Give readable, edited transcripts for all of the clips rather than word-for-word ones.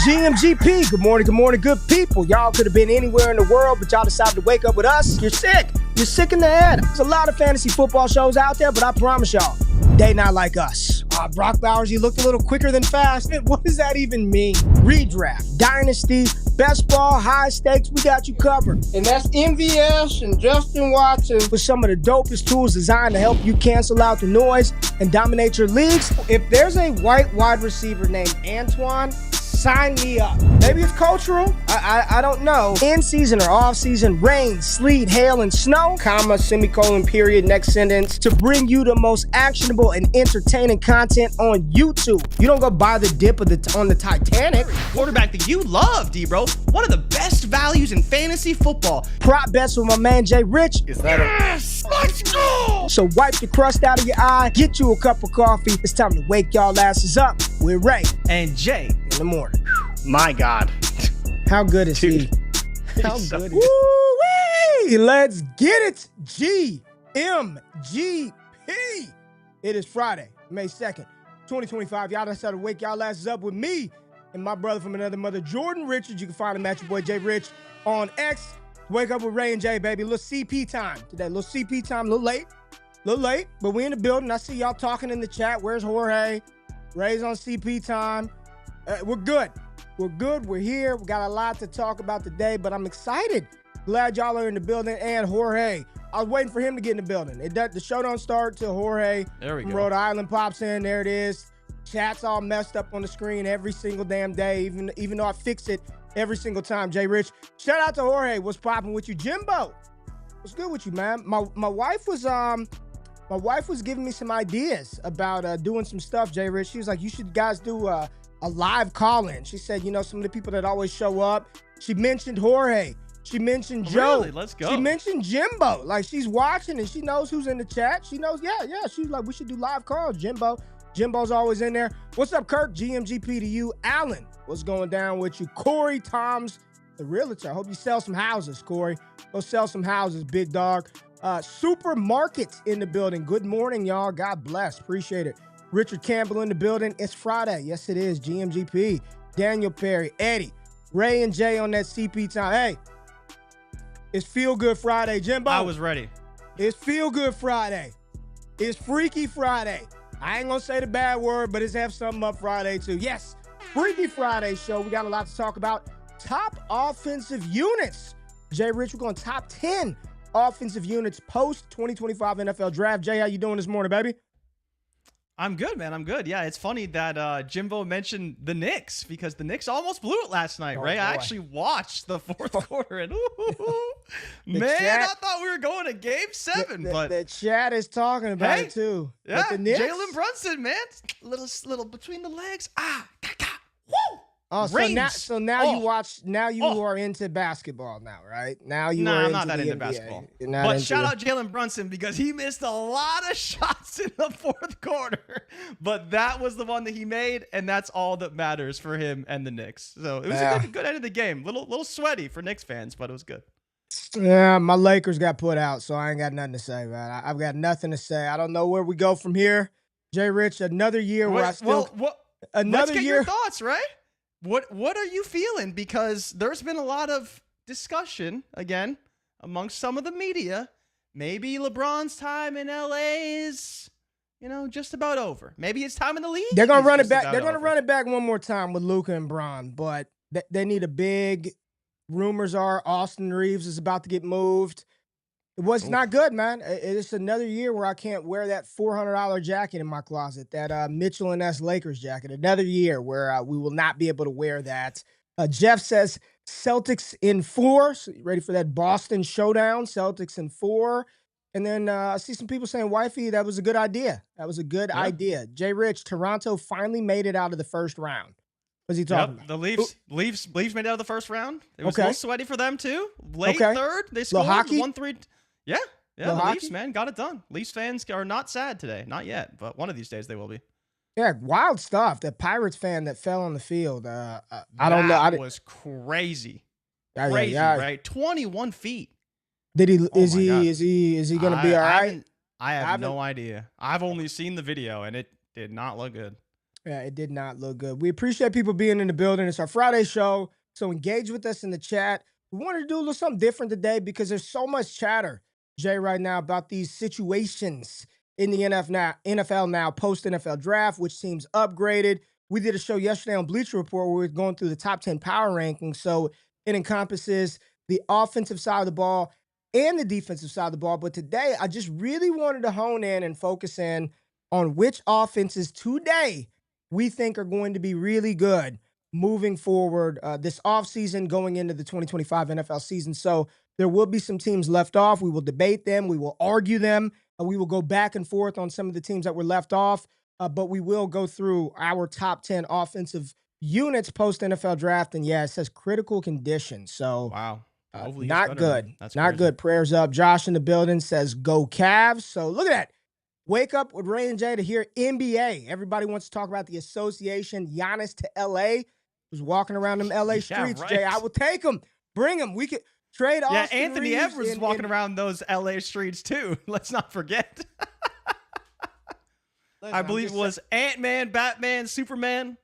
GMGP, good morning, good people. Y'all could have been anywhere in the world, but y'all decided to wake up with us. You're sick. You're sick in the head. There's a lot of fantasy football shows out there, but I promise y'all, they not like us. Brock Bowers, you looked a little quicker than fast. What does that even mean? Redraft, dynasty, best ball, high stakes, we got you covered. And that's MVS and Justin Watson with some of the dopest tools designed to help you cancel out the noise and dominate your leagues. If there's a white wide receiver named Antoine, sign me up. Maybe it's cultural. I don't know. In season or off season, rain, sleet, hail, and snow, comma, semicolon, period, next sentence, to bring you the most actionable and entertaining content on YouTube. You don't go buy the dip on the Titanic. Quarterback that you love, D-Bro. One of the best values in fantasy football. Prop bets with my man JRich. Is that yes! Let's go! So wipe the crust out of your eye, get you a cup of coffee. It's time to wake y'all asses up with Ray and Jay in the morning. My God. How good is he? How good is he? Woo-wee! Let's get it. GMGP. It is Friday, May 2nd, 2025. Y'all decided to wake y'all asses up with me and my brother from another mother, Jordan Richards. You can find him at your boy JRich on X. Wake up with Ray and Jay, baby. Little CP time today. Little CP time, a little late, but we in the building. I see y'all talking in the chat. Where's Jorge? Ray's on CP time. We're good. We're good. We're here. We got a lot to talk about today, but I'm excited. Glad y'all are in the building. And Jorge, I was waiting for him to get in the building. The show don't start till Jorge from Rhode Island pops in. There it is. Chat's all messed up on the screen every single damn day, even though I fix it every single time. JRich, shout out to Jorge. What's popping with you? Jimbo, what's good with you, man? My wife was giving me some ideas about doing some stuff, JRich. She was like, you should guys do a live call-in. She said, some of the people that always show up. She mentioned Jorge. She mentioned Joe. Really? Let's go. She mentioned Jimbo. Like, she's watching and she knows who's in the chat. She knows, yeah. She's like, we should do live calls, Jimbo. Jimbo's always in there. What's up, Kirk? GMGP to you. Alan, what's going down with you? Corey Toms, the realtor. I hope you sell some houses, Corey. Go sell some houses, big dog. Supermarket in the building. Good morning, y'all. God bless. Appreciate it. Richard Campbell in the building. It's Friday. Yes, it is. GMGP. Daniel Perry. Eddie. Ray and Jay on that CP time. Hey, it's Feel Good Friday. Jimbo. I was ready. It's Feel Good Friday. It's Freaky Friday. I ain't going to say the bad word, but it's Have Something Up Friday, too. Yes, Freaky Friday show. We got a lot to talk about. Top offensive units. JRich, we're going top 10 offensive units post 2025 NFL Draft. Jay, how you doing this morning, baby? I'm good, man. I'm good. Yeah, it's funny that Jimbo mentioned the Knicks because the Knicks almost blew it last night, right? I actually watched the fourth quarter and man, I thought we were going to game 7. But the chat is talking about it too. Yeah, the Knicks, Jalen Brunson, man, little between the legs. Woo! Oh, so now you watch. Now you are into basketball now, right? Now you are. I'm not that into basketball. But shout out Jalen Brunson because he missed a lot of shots in the fourth quarter. But that was the one that he made, and that's all that matters for him and the Knicks. So it was a good end of the game. Little sweaty for Knicks fans, but it was good. Yeah, my Lakers got put out, so I ain't got nothing to say, man. I've got nothing to say. I don't know where we go from here. JRich, another year where I still. Let's get your thoughts, right? What are you feeling? Because there's been a lot of discussion, again, amongst some of the media. Maybe LeBron's time in LA is, just about over. Maybe it's time in the league. They're going to run it back. They're going to run it back one more time with Luka and Bron, but they need a big, rumors are Austin Reeves is about to get moved. It was not good, man. It's another year where I can't wear that $400 jacket in my closet, that Mitchell and S Lakers jacket. Another year where we will not be able to wear that. Jeff says Celtics in 4. So you ready for that Boston showdown? Celtics in 4. And then I see some people saying, wifey, that was a good idea. That was a good idea. JRich, Toronto finally made it out of the first round. What's he talking about? The Leafs made it out of the first round. It was a little sweaty for them, too. Late third, they scored 1-3. Yeah, the Leafs, man, got it done. Leafs fans are not sad today. Not yet, but one of these days they will be. Yeah, wild stuff. The Pirates fan that fell on the field. I don't know. That was crazy. Crazy, right? 21 feet. Did he? Is he going to be all right? I have no idea. I've only seen the video, and it did not look good. Yeah, it did not look good. We appreciate people being in the building. It's our Friday show, so engage with us in the chat. We wanted to do a little something different today because there's so much chatter, Jay, right now about these situations in the NFL now, post NFL draft, which teams upgraded. We did a show yesterday on Bleacher Report where we were going through the top 10 power rankings. So it encompasses the offensive side of the ball and the defensive side of the ball. But today, I just really wanted to hone in and focus in on which offenses today we think are going to be really good moving forward this offseason going into the 2025 NFL season. So there will be some teams left off. We will debate them. We will argue them. We will go back and forth on some of the teams that were left off. But we will go through our top 10 offensive units post NFL draft. And yeah, it says critical condition. So wow. Not good. That's not crazy. good. Prayers up. Josh in the building says go Cavs. So look at that. Wake up with Ray and J to hear NBA. Everybody wants to talk about the association. Giannis to LA. Who's walking around them LA streets, right. Jay. I will take him. Bring him. We could trade Austin Yeah, Anthony Reeves Edwards is walking around those LA streets too. Let's not forget. Listen, I believe it was Ant-Man, Batman, Superman.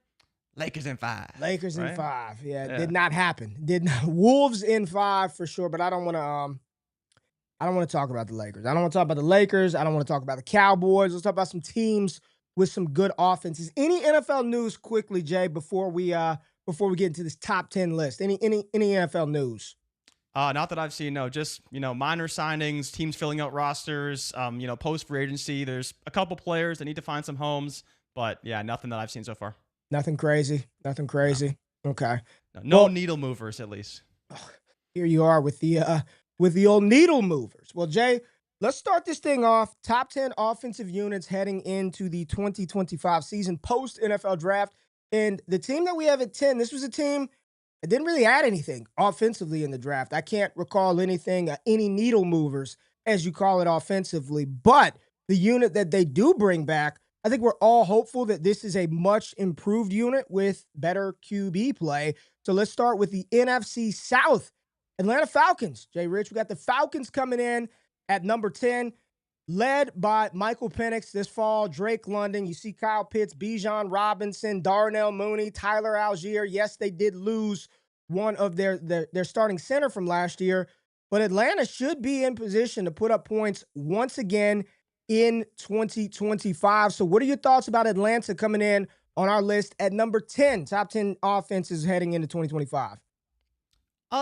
Lakers in 5. Lakers right? in 5. Yeah, did not happen. Did not. Wolves in 5 for sure, but I don't want to talk about the Lakers. I don't want to talk about the Lakers. I don't want to talk about the Cowboys. Let's talk about some teams with some good offenses. Any NFL news quickly, Jay, before we get into this top 10 list? Any NFL news? Not that I've seen. No, just minor signings, teams filling out rosters. Post free agency. There's a couple players that need to find some homes, but yeah, nothing that I've seen so far. Nothing crazy. No. Okay. No needle movers, at least. Here you are with the old needle movers. Well, Jay, let's start this thing off. Top 10 offensive units heading into the 2025 season post NFL draft. And the team that we have at 10, this was a team that didn't really add anything offensively in the draft. I can't recall anything, any needle movers, as you call it, offensively. But the unit that they do bring back, I think we're all hopeful that this is a much improved unit with better QB play. So let's start with the NFC South. Atlanta Falcons, JRich. We got the Falcons coming in at number 10, led by Michael Penix this fall, Drake London. You see Kyle Pitts, Bijan Robinson, Darnell Mooney, Tyler Algier. Yes, they did lose one of their starting center from last year, but Atlanta should be in position to put up points once again in 2025. So what are your thoughts about Atlanta coming in on our list at number 10, top 10 offenses heading into 2025?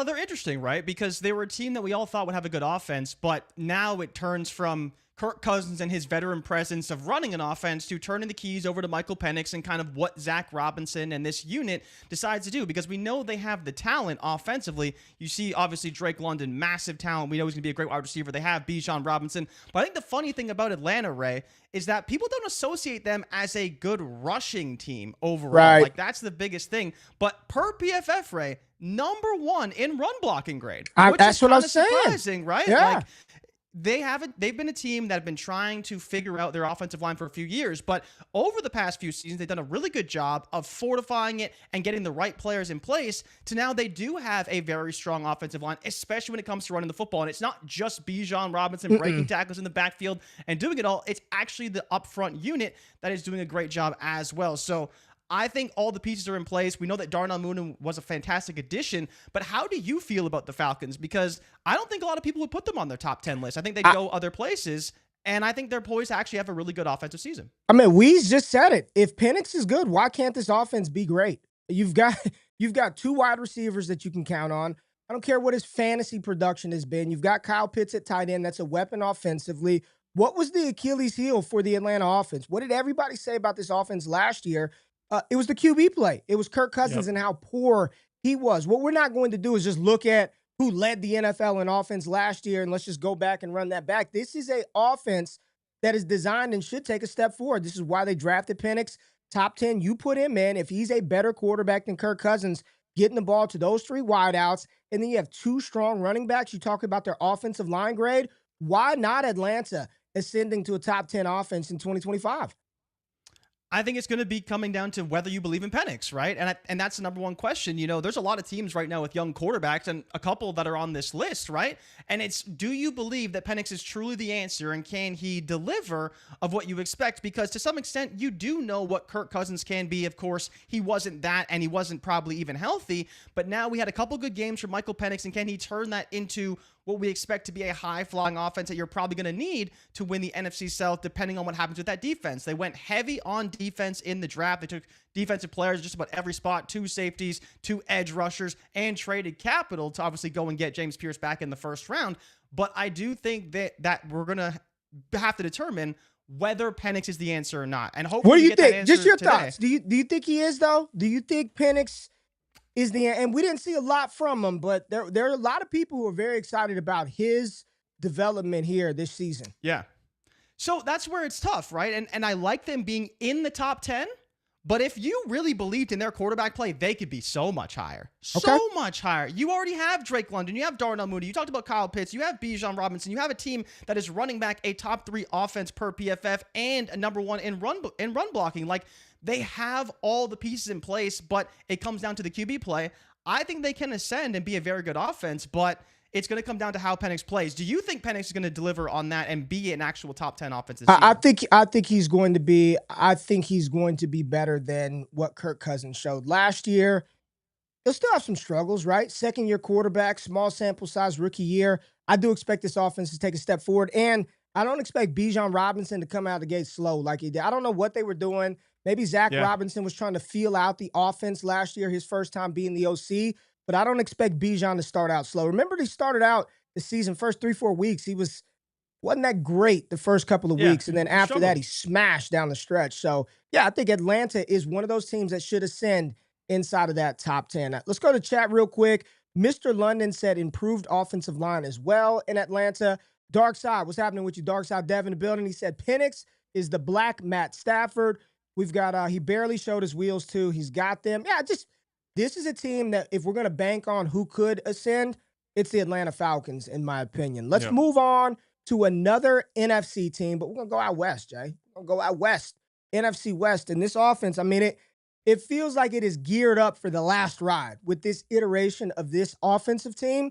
They're interesting, right? Because they were a team that we all thought would have a good offense, but now it turns from Kirk Cousins and his veteran presence of running an offense to turning the keys over to Michael Penix and kind of what Zach Robinson and this unit decides to do, because we know they have the talent offensively. You see, obviously, Drake London, massive talent. We know he's going to be a great wide receiver. They have Bijan Robinson. But I think the funny thing about Atlanta, Ray, is that people don't associate them as a good rushing team overall. Right. Like, that's the biggest thing. But per PFF, Ray, number 1 in run blocking grade. That's what I'm saying. Surprising, right? Yeah. Like, they've been a team that have been trying to figure out their offensive line for a few years, but over the past few seasons, they've done a really good job of fortifying it and getting the right players in place to now they do have a very strong offensive line, especially when it comes to running the football. And it's not just Bijan Robinson breaking tackles in the backfield and doing it all. It's actually the upfront unit that is doing a great job as well. So I think all the pieces are in place. We know that Darnell Mooney was a fantastic addition, but how do you feel about the Falcons? Because I don't think a lot of people would put them on their top 10 list. I think they'd go other places, and I think they're poised to actually have a really good offensive season. I mean, Weeze just said it. If Penix is good, why can't this offense be great? You've got 2 wide receivers that you can count on. I don't care what his fantasy production has been. You've got Kyle Pitts at tight end. That's a weapon offensively. What was the Achilles heel for the Atlanta offense? What did everybody say about this offense last year? It was the QB play. It was Kirk Cousins and how poor he was. What we're not going to do is just look at who led the NFL in offense last year and let's just go back and run that back. This is an offense that is designed and should take a step forward. This is why they drafted Penix. Top 10, you put him in. If he's a better quarterback than Kirk Cousins, getting the ball to those 3 wideouts, and then you have 2 strong running backs. You talk about their offensive line grade. Why not Atlanta ascending to a top 10 offense in 2025? I think it's going to be coming down to whether you believe in Penix, right? And that's the number one question. There's a lot of teams right now with young quarterbacks and a couple that are on this list, right? And it's, do you believe that Penix is truly the answer, and can he deliver of what you expect? Because to some extent, you do know what Kirk Cousins can be. Of course, he wasn't that, and he wasn't probably even healthy. But now we had a couple good games from Michael Penix, and can he turn that into what we expect to be a high-flying offense that you're probably going to need to win the NFC South, depending on what happens with that defense? They went heavy on defense in the draft. They took defensive players just about every spot, 2 safeties, 2 edge rushers, and traded capital to obviously go and get James Pierce back in the first round. But I do think that we're going to have to determine whether Penix is the answer or not. And hopefully, what do you think? That answer just your today. thoughts. Do you think he is, though? Do you think Penix is and we didn't see a lot from him, but there are a lot of people who are very excited about his development here this season. Yeah. So that's where it's tough, right? And I like them being in the top 10, but if you really believed in their quarterback play, they could be so much higher. So much higher. You already have Drake London. You have Darnell Mooney. You talked about Kyle Pitts. You have Bijan Robinson. You have a team that is running back a top 3 offense per PFF and a number 1 in run blocking. Like, they have all the pieces in place, but it comes down to the QB play. I think they can ascend and be a very good offense, but it's going to come down to how Penix plays. Do you think Penix is going to deliver on that and be an actual top 10 offense this season? I think he's going to be. I think he's going to be better than what Kirk Cousins showed last year. He'll still have some struggles, right? Second-year quarterback, small sample size, rookie year. I do expect this offense to take a step forward, and I don't expect Bijan Robinson to come out of the gate slow like he did. I don't know what they were doing. Maybe Zach Robinson was trying to feel out the offense last year, his first time being the OC, but I don't expect Bijan to start out slow. Remember, he started out the season, first 3-4 weeks, he wasn't that great the first couple of weeks, and then after that, he smashed down the stretch. So, yeah, I think Atlanta is one of those teams that should ascend inside of that top 10. Let's go to chat real quick. Mr. London said improved offensive line as well in Atlanta. Dark Side, what's happening with you? Dark Side Dev in the building. He said Penix is the black Matt Stafford. We've got, he barely showed his wheels too. He's got them. Yeah, this is a team that if we're going to bank on who could ascend, it's the Atlanta Falcons, in my opinion. Let's move on to another NFC team, but we're going to go out west, Jay. We're going to go out west, NFC West. And this offense, I mean, it feels like it is geared up for the last ride with this iteration of this offensive team.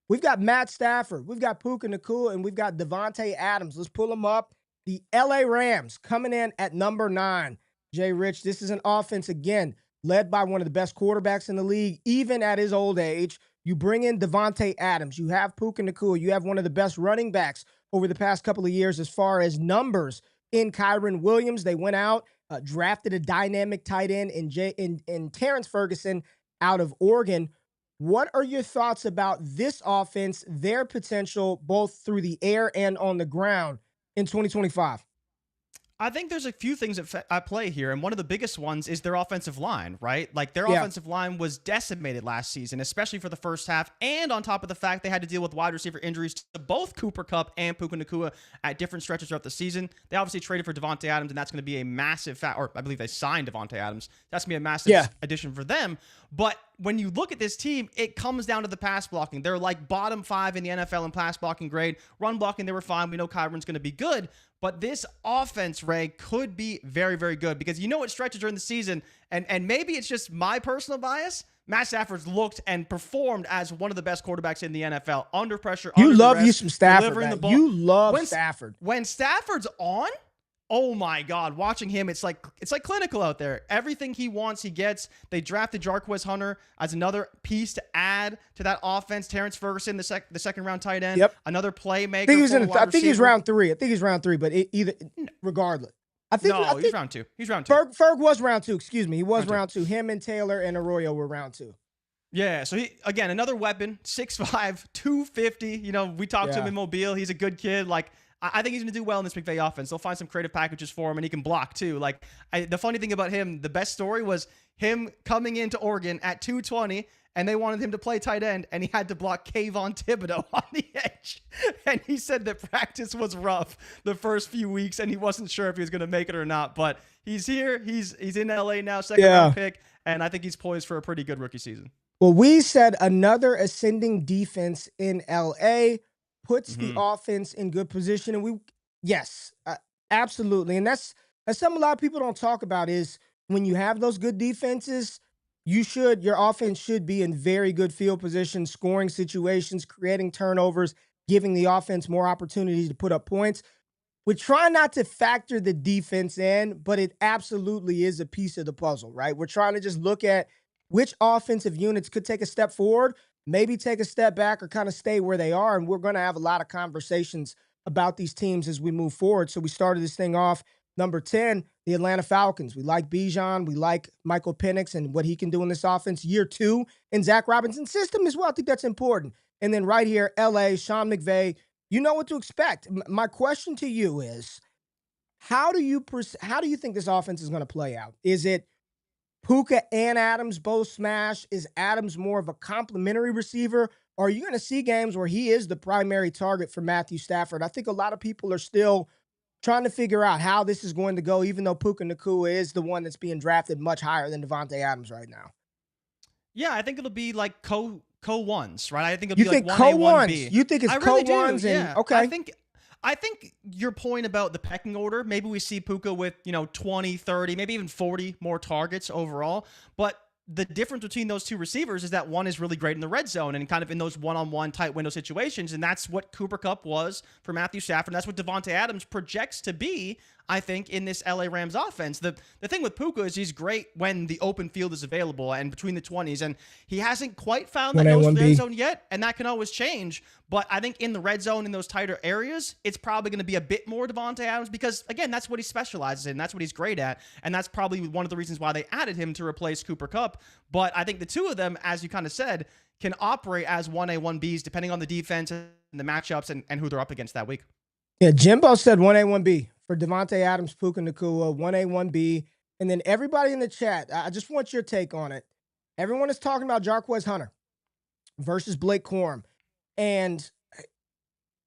We've got Matt Stafford, we've got Puka Nacua, and we've got Devontae Adams. Let's pull them up. The LA Rams coming in at number 9. JRich, this is an offense, again, led by one of the best quarterbacks in the league, even at his old age. You bring in Devontae Adams. You have Puka Nacua. You have one of the best running backs over the past couple of years as far as numbers in Kyron Williams. They went out, drafted a dynamic tight end in Terrence Ferguson out of Oregon. What are your thoughts about this offense, their potential, both through the air and on the ground in 2025? I think there's a few things at play here, and one of the biggest ones is their offensive line, right? Like, their offensive line was decimated last season, especially for the first half, and on top of the fact they had to deal with wide receiver injuries to both Cooper Kupp and Puka Nacua at different stretches throughout the season. They obviously traded for Devontae Adams, and that's going to be a massive or I believe they signed Devontae Adams. That's going to be a massive addition for them. But when you look at this team, it comes down to the pass blocking. They're like bottom 5 in the NFL in pass blocking grade. Run blocking, they were fine. We know Kyron's going to be good. But this offense, Ray, could be very, very good because you know what stretches during the season, and maybe it's just my personal bias, Matt Stafford's looked and performed as one of the best quarterbacks in the NFL. Under pressure, you love duress, you some Stafford, delivering the ball. You love Stafford. When Stafford's on, oh my God, watching him, it's like clinical out there. Everything he wants, he gets. They drafted Jarquez Hunter as another piece to add to that offense. Terrence Ferguson, the second round tight end, another playmaker. I think he's round 3. I think he's round 3, but regardless. He's round 2. He's round 2. Ferg was round 2, excuse me. He was round 2. Him and Taylor and Arroyo were round 2. Yeah, so again, another weapon, 6'5", 250. You know, we talked to him in Mobile. He's a good kid. Like, I think he's going to do well in this McVay offense. They'll find some creative packages for him, and he can block too. Like, the funny thing about him, the best story was him coming into Oregon at 220, and they wanted him to play tight end, and he had to block Kayvon Thibodeau on the edge. And he said that practice was rough the first few weeks, and he wasn't sure if he was going to make it or not. But he's here. He's in LA now, second round pick, and I think he's poised for a pretty good rookie season. Well, we said another ascending defense in LA puts the offense in good position. And absolutely. And that's That's something a lot of people don't talk about is when you have those good defenses, your offense should be in very good field position, scoring situations, creating turnovers, giving the offense more opportunities to put up points. We try not to factor the defense in, but it absolutely is a piece of the puzzle, right? We're trying to just look at which offensive units could take a step forward, maybe take a step back, or kind of stay where they are. And we're going to have a lot of conversations about these teams as we move forward. So we started this thing off number 10, the Atlanta Falcons. We like Bijan. We like Michael Penix and what he can do in this offense. Year 2 in Zach Robinson's system as well. I think that's important. And then right here, LA, Sean McVay, you know what to expect. My question to you is, how do you think this offense is going to play out? Is it Puka and Adams both smash? Is Adams more of a complimentary receiver? Or are you going to see games where he is the primary target for Matthew Stafford? I think a lot of people are still trying to figure out how this is going to go, even though Puka Nacua is the one that's being drafted much higher than Devontae Adams right now. Yeah, I think it'll be like co-ones, right? I think it'll You be think like 1A, 1B. co-ones? You think it's really co-ones? Yeah. Okay. I think your point about the pecking order, maybe we see Puka with, 20, 30, maybe even 40 more targets overall. But the difference between those two receivers is that one is really great in the red zone and kind of in those one-on-one tight window situations. And that's what Cooper Kupp was for Matthew Stafford. And that's what Devontae Adams projects to be, I think, in this LA Rams offense. The thing with Puka is he's great when the open field is available and between the 20s. And he hasn't quite found that nose to the red zone yet. And that can always change. But I think in the red zone, in those tighter areas, it's probably going to be a bit more Devontae Adams because, again, that's what he specializes in. That's what he's great at. And that's probably one of the reasons why they added him to replace Cooper Kupp. But I think the two of them, as you kind of said, can operate as 1A, 1Bs depending on the defense and the matchups and who they're up against that week. Yeah, Jimbo said 1A, 1B for Devontae Adams, Puka Nacua, 1A, 1B. And then everybody in the chat, I just want your take on it. Everyone is talking about Jarquez Hunter versus Blake Corum. And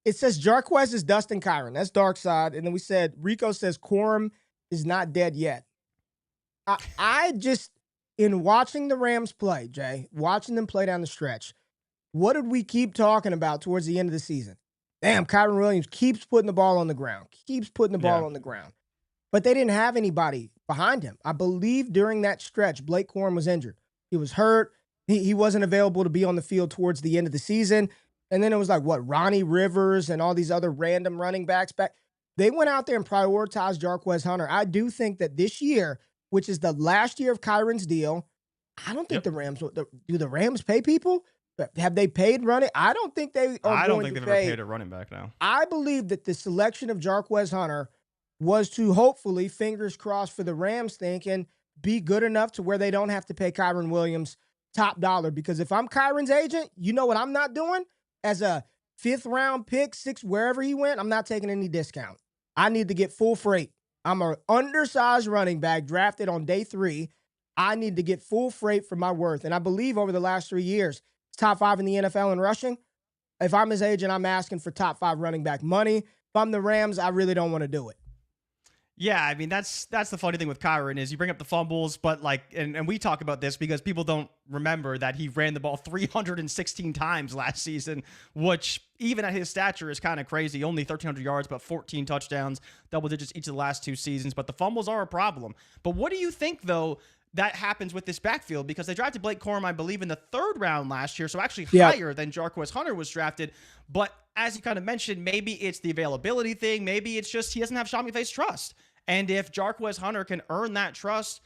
it says Jarquez is Dustin Kyron. That's dark side. And then we said, Rico says Corum is not dead yet. I just, in watching the Rams play, Jay, watching them play down the stretch, what did we keep talking about towards the end of the season? Damn, Kyron Williams keeps putting the ball on the ground, on the ground. But they didn't have anybody behind him. I believe during that stretch, Blake Corum was injured. He was hurt. He wasn't available to be on the field towards the end of the season. And then it was like, Ronnie Rivers and all these other random running backs back. They went out there and prioritized Jarquez Hunter. I do think that this year, which is the last year of Kyron's deal, I don't think the Rams, do the Rams pay people? Have they paid running? I don't think they are. I don't think they've ever paid a running back now. I believe that the selection of Jarquez Hunter was to hopefully, fingers crossed for the Rams thinking, be good enough to where they don't have to pay Kyron Williams top dollar. Because if I'm Kyron's agent, you know what I'm not doing? As a 5th round pick, 6th, wherever he went, I'm not taking any discount. I need to get full freight. I'm an undersized running back drafted on day 3. I need to get full freight for my worth. And I believe over the last 3 years, top 5 in the NFL in rushing. If I'm his agent, I'm asking for top 5 running back money. If I'm the Rams, I really don't want to do it. Yeah, I mean, that's the funny thing with Kyron is you bring up the fumbles, but and we talk about this because people don't remember that he ran the ball 316 times last season, which even at his stature is kind of crazy. Only 1,300 yards, but 14 touchdowns, double digits each of the last 2 seasons. But the fumbles are a problem. But what do you think, though, that happens with this backfield? Because they drafted Blake Corum, I believe, in the 3rd round last year, so actually higher than Jarquez Hunter was drafted. But as you kind of mentioned, maybe it's the availability thing. Maybe it's just he doesn't have Sean McVay's trust. And if Jarquez Hunter can earn that trust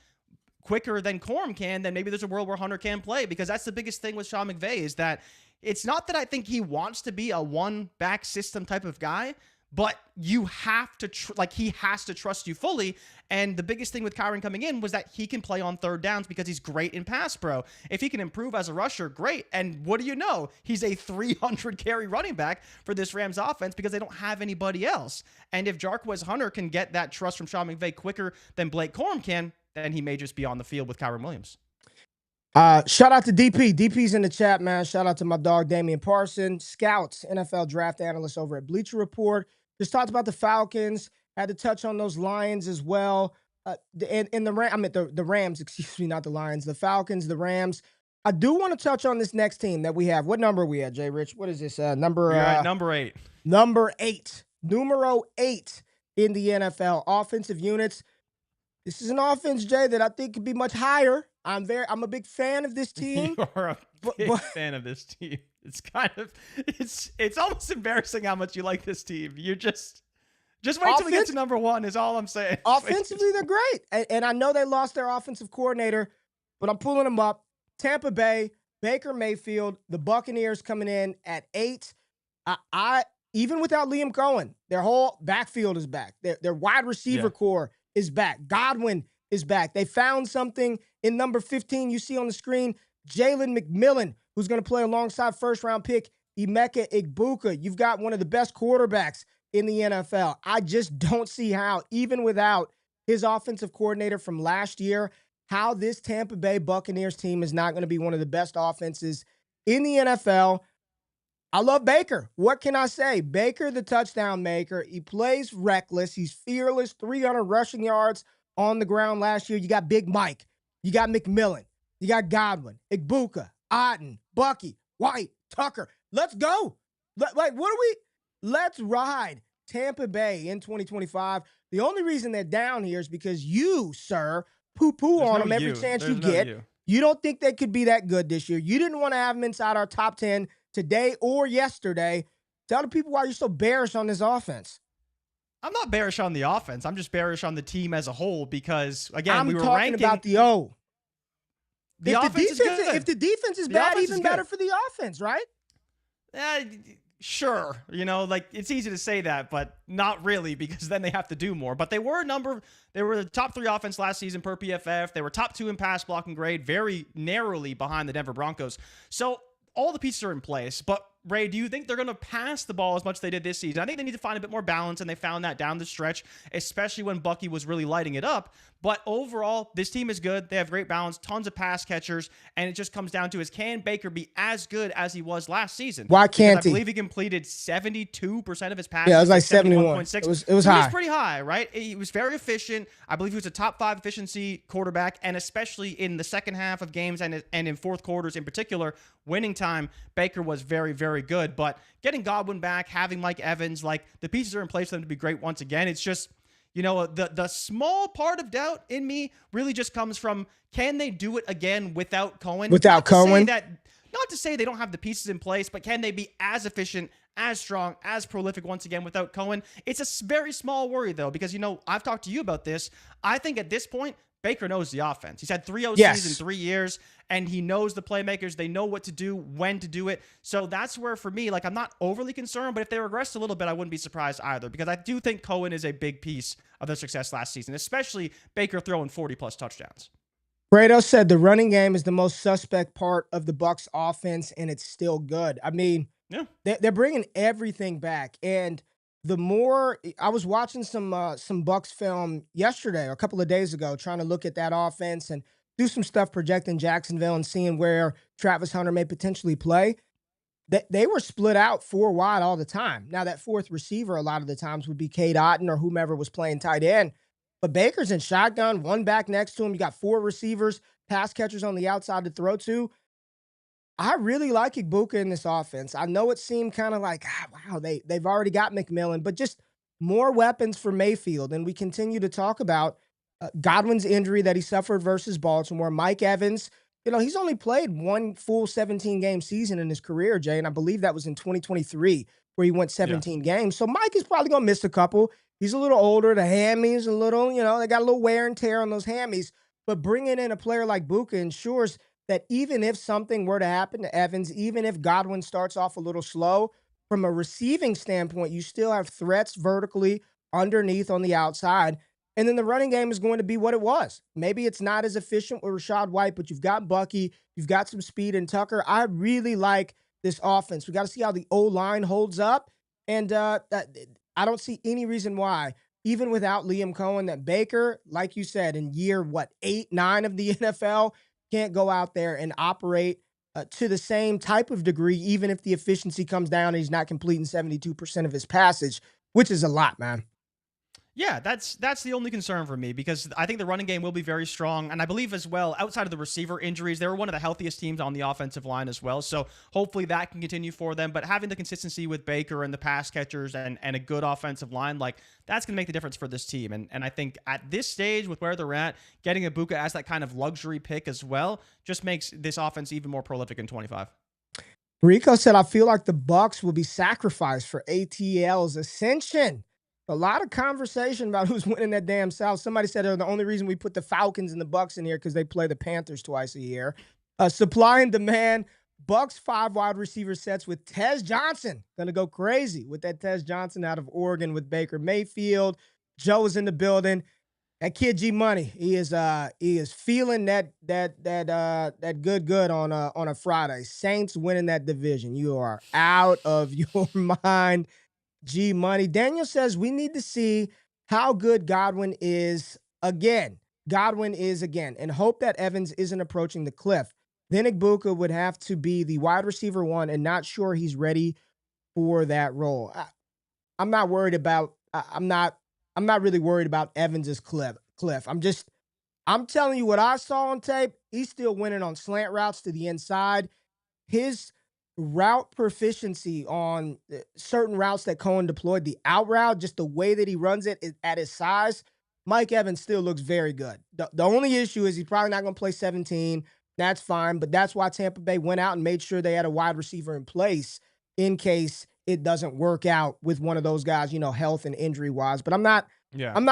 quicker than Corum can, then maybe there's a world where Hunter can play. Because that's the biggest thing with Sean McVay is that it's not that I think he wants to be a one-back system type of guy, but you have to, he has to trust you fully. And the biggest thing with Kyron coming in was that he can play on 3rd downs because he's great in pass pro. If he can improve as a rusher, great. And what do you know? He's a 300 carry running back for this Rams offense because they don't have anybody else. And if Jarquez Hunter can get that trust from Sean McVay quicker than Blake Corum can, then he may just be on the field with Kyron Williams. Shout out to DP. DP's in the chat, man. Shout out to my dog, Damian Parson. Scouts, NFL draft analyst over at Bleacher Report. Just talked about the Falcons. Had to touch on those Lions as well. The Rams, excuse me, not the Lions. The Falcons, the Rams. I do want to touch on this next team that we have. What number are we at, JRich? What is this? Number 8. Number 8. Numero 8 in the NFL. Offensive units. This is an offense, Jay, that I think could be much higher. I'm a big fan of this team. You are a big fan of this team. It's kind of it's almost embarrassing how much you like this team. You're just wait till we get to number one is all I'm saying. Offensively, they're great. And I know they lost their offensive coordinator, but I'm pulling them up. Tampa Bay, Baker Mayfield, the Buccaneers coming in at 8. I even without Liam Cohen, their whole backfield is back. Their wide receiver core is back. Godwin is back. They found something in number 15 you see on the screen, Jalen McMillan, who's going to play alongside first-round pick Emeka Egbuka. You've got one of the best quarterbacks in the NFL. I just don't see how, even without his offensive coordinator from last year, how this Tampa Bay Buccaneers team is not going to be one of the best offenses in the NFL. I love Baker. What can I say? Baker, the touchdown maker. He plays reckless. He's fearless. 300 rushing yards on the ground last year. You got Big Mike. You got McMillan. You got Godwin, Egbuka, Otten, Bucky, White, Tucker. Let's go. Let's ride Tampa Bay in 2025. The only reason they're down here is because you, sir, poo-poo on them every chance you get. You don't think they could be that good this year. You didn't want to have them inside our top 10 today or yesterday. Tell the people why you're so bearish on this offense. I'm not bearish on the offense. I'm just bearish on the team as a whole because, again, we were ranking about the O. The offense is good. If the defense is bad, even better for the offense, right? Sure. It's easy to say that, but not really because then they have to do more. But they were the top 3 offense last season per PFF. They were top 2 in pass blocking grade, very narrowly behind the Denver Broncos. So all the pieces are in place, but Ray, do you think they're going to pass the ball as much as they did this season? I think they need to find a bit more balance, and they found that down the stretch, especially when Bucky was really lighting it up. But overall, this team is good. They have great balance, tons of pass catchers, and it just comes down to can Baker be as good as he was last season? Why can't he? I believe he completed 72% of his passes. Yeah, it was like 71. It was high. It was pretty high, right? He was very efficient. I believe he was a top 5 efficiency quarterback, and especially in the second half of games and in fourth quarters in particular, winning time, Baker was very, very good. But getting Godwin back, having Mike Evans, the pieces are in place for them to be great once again. It's just, the small part of doubt in me really just comes from, can they do it again without Cohen? Without Cohen? Not to say they don't have the pieces in place, but can they be as efficient, as strong, as prolific once again without Cohen? It's a very small worry, though, because, I've talked to you about this. I think at this point, Baker knows the offense. He's had 3 OCs in 3 years, and he knows the playmakers. They know what to do, when to do it. So that's where, for me, I'm not overly concerned, but if they regressed a little bit, I wouldn't be surprised either, because I do think Cohen is a big piece of their success last season, especially Baker throwing 40-plus touchdowns. Brado said the running game is the most suspect part of the Bucs offense, and it's still good. I mean, they're bringing everything back, and the more I was watching some Bucs film yesterday or a couple of days ago, trying to look at that offense and do some stuff projecting Jacksonville and seeing where Travis Hunter may potentially play. They were split out 4 wide all the time. Now that fourth receiver a lot of the times would be Cade Otton or whomever was playing tight end. But Baker's in shotgun, 1 back next to him. You got 4 receivers, pass catchers on the outside to throw to. I really like Egbuka in this offense. I know it seemed kind of like, wow, they've already got McMillan, but just more weapons for Mayfield. And we continue to talk about Godwin's injury that he suffered versus Baltimore. Mike Evans, he's only played 1 full 17-game season in his career, Jay, and I believe that was in 2023 where he went 17 games. So Mike is probably going to miss a couple. He's a little older. The hammies a little, they got a little wear and tear on those hammies. But bringing in a player like Buka ensures that even if something were to happen to Evans, even if Godwin starts off a little slow, from a receiving standpoint, you still have threats vertically underneath on the outside. And then the running game is going to be what it was. Maybe it's not as efficient with Rachaad White, but you've got Bucky, you've got some speed in Tucker. I really like this offense. We got to see how the O-line holds up. And I don't see any reason why, even without Liam Cohen, that Baker, like you said, in year, 8, 9 of the NFL, can't go out there and operate to the same type of degree, even if the efficiency comes down and he's not completing 72% of his passage, which is a lot, man. Yeah, that's the only concern for me, because I think the running game will be very strong. And I believe as well, outside of the receiver injuries, they were one of the healthiest teams on the offensive line as well. So hopefully that can continue for them. But having the consistency with Baker and the pass catchers and a good offensive line, like, that's going to make the difference for this team. And I think at this stage with where they're at, getting Ibuka as that kind of luxury pick as well just makes this offense even more prolific in 25. Rico said, I feel like the Bucks will be sacrificed for ATL's ascension. A lot of conversation about who's winning that damn South. Somebody said the only reason we put the Falcons and the Bucks in here because they play the Panthers twice a year. Supply and demand. Bucks 5 wide receiver sets with Tez Johnson. Gonna go crazy with that Tez Johnson out of Oregon with Baker Mayfield. Joe is in the building. That kid G Money, he is feeling that good on a Friday. Saints winning that division. You are out of your mind, G Money. Daniel says we need to see how good Godwin is again. And hope that Evans isn't approaching the cliff. Then Ibuka would have to be the wide receiver 1, and not sure he's ready for that role. I'm not worried about. I'm not really worried about Evans's cliff. I'm telling you what I saw on tape. He's still winning on slant routes to the inside. His route proficiency on certain routes that Cohen deployed, the out route, just the way that he runs it at his size, Mike Evans still looks very good. The only issue is he's probably not going to play 17. That's fine, but that's why Tampa Bay went out and made sure they had a wide receiver in place in case it doesn't work out with one of those guys, health and injury wise. But I'm not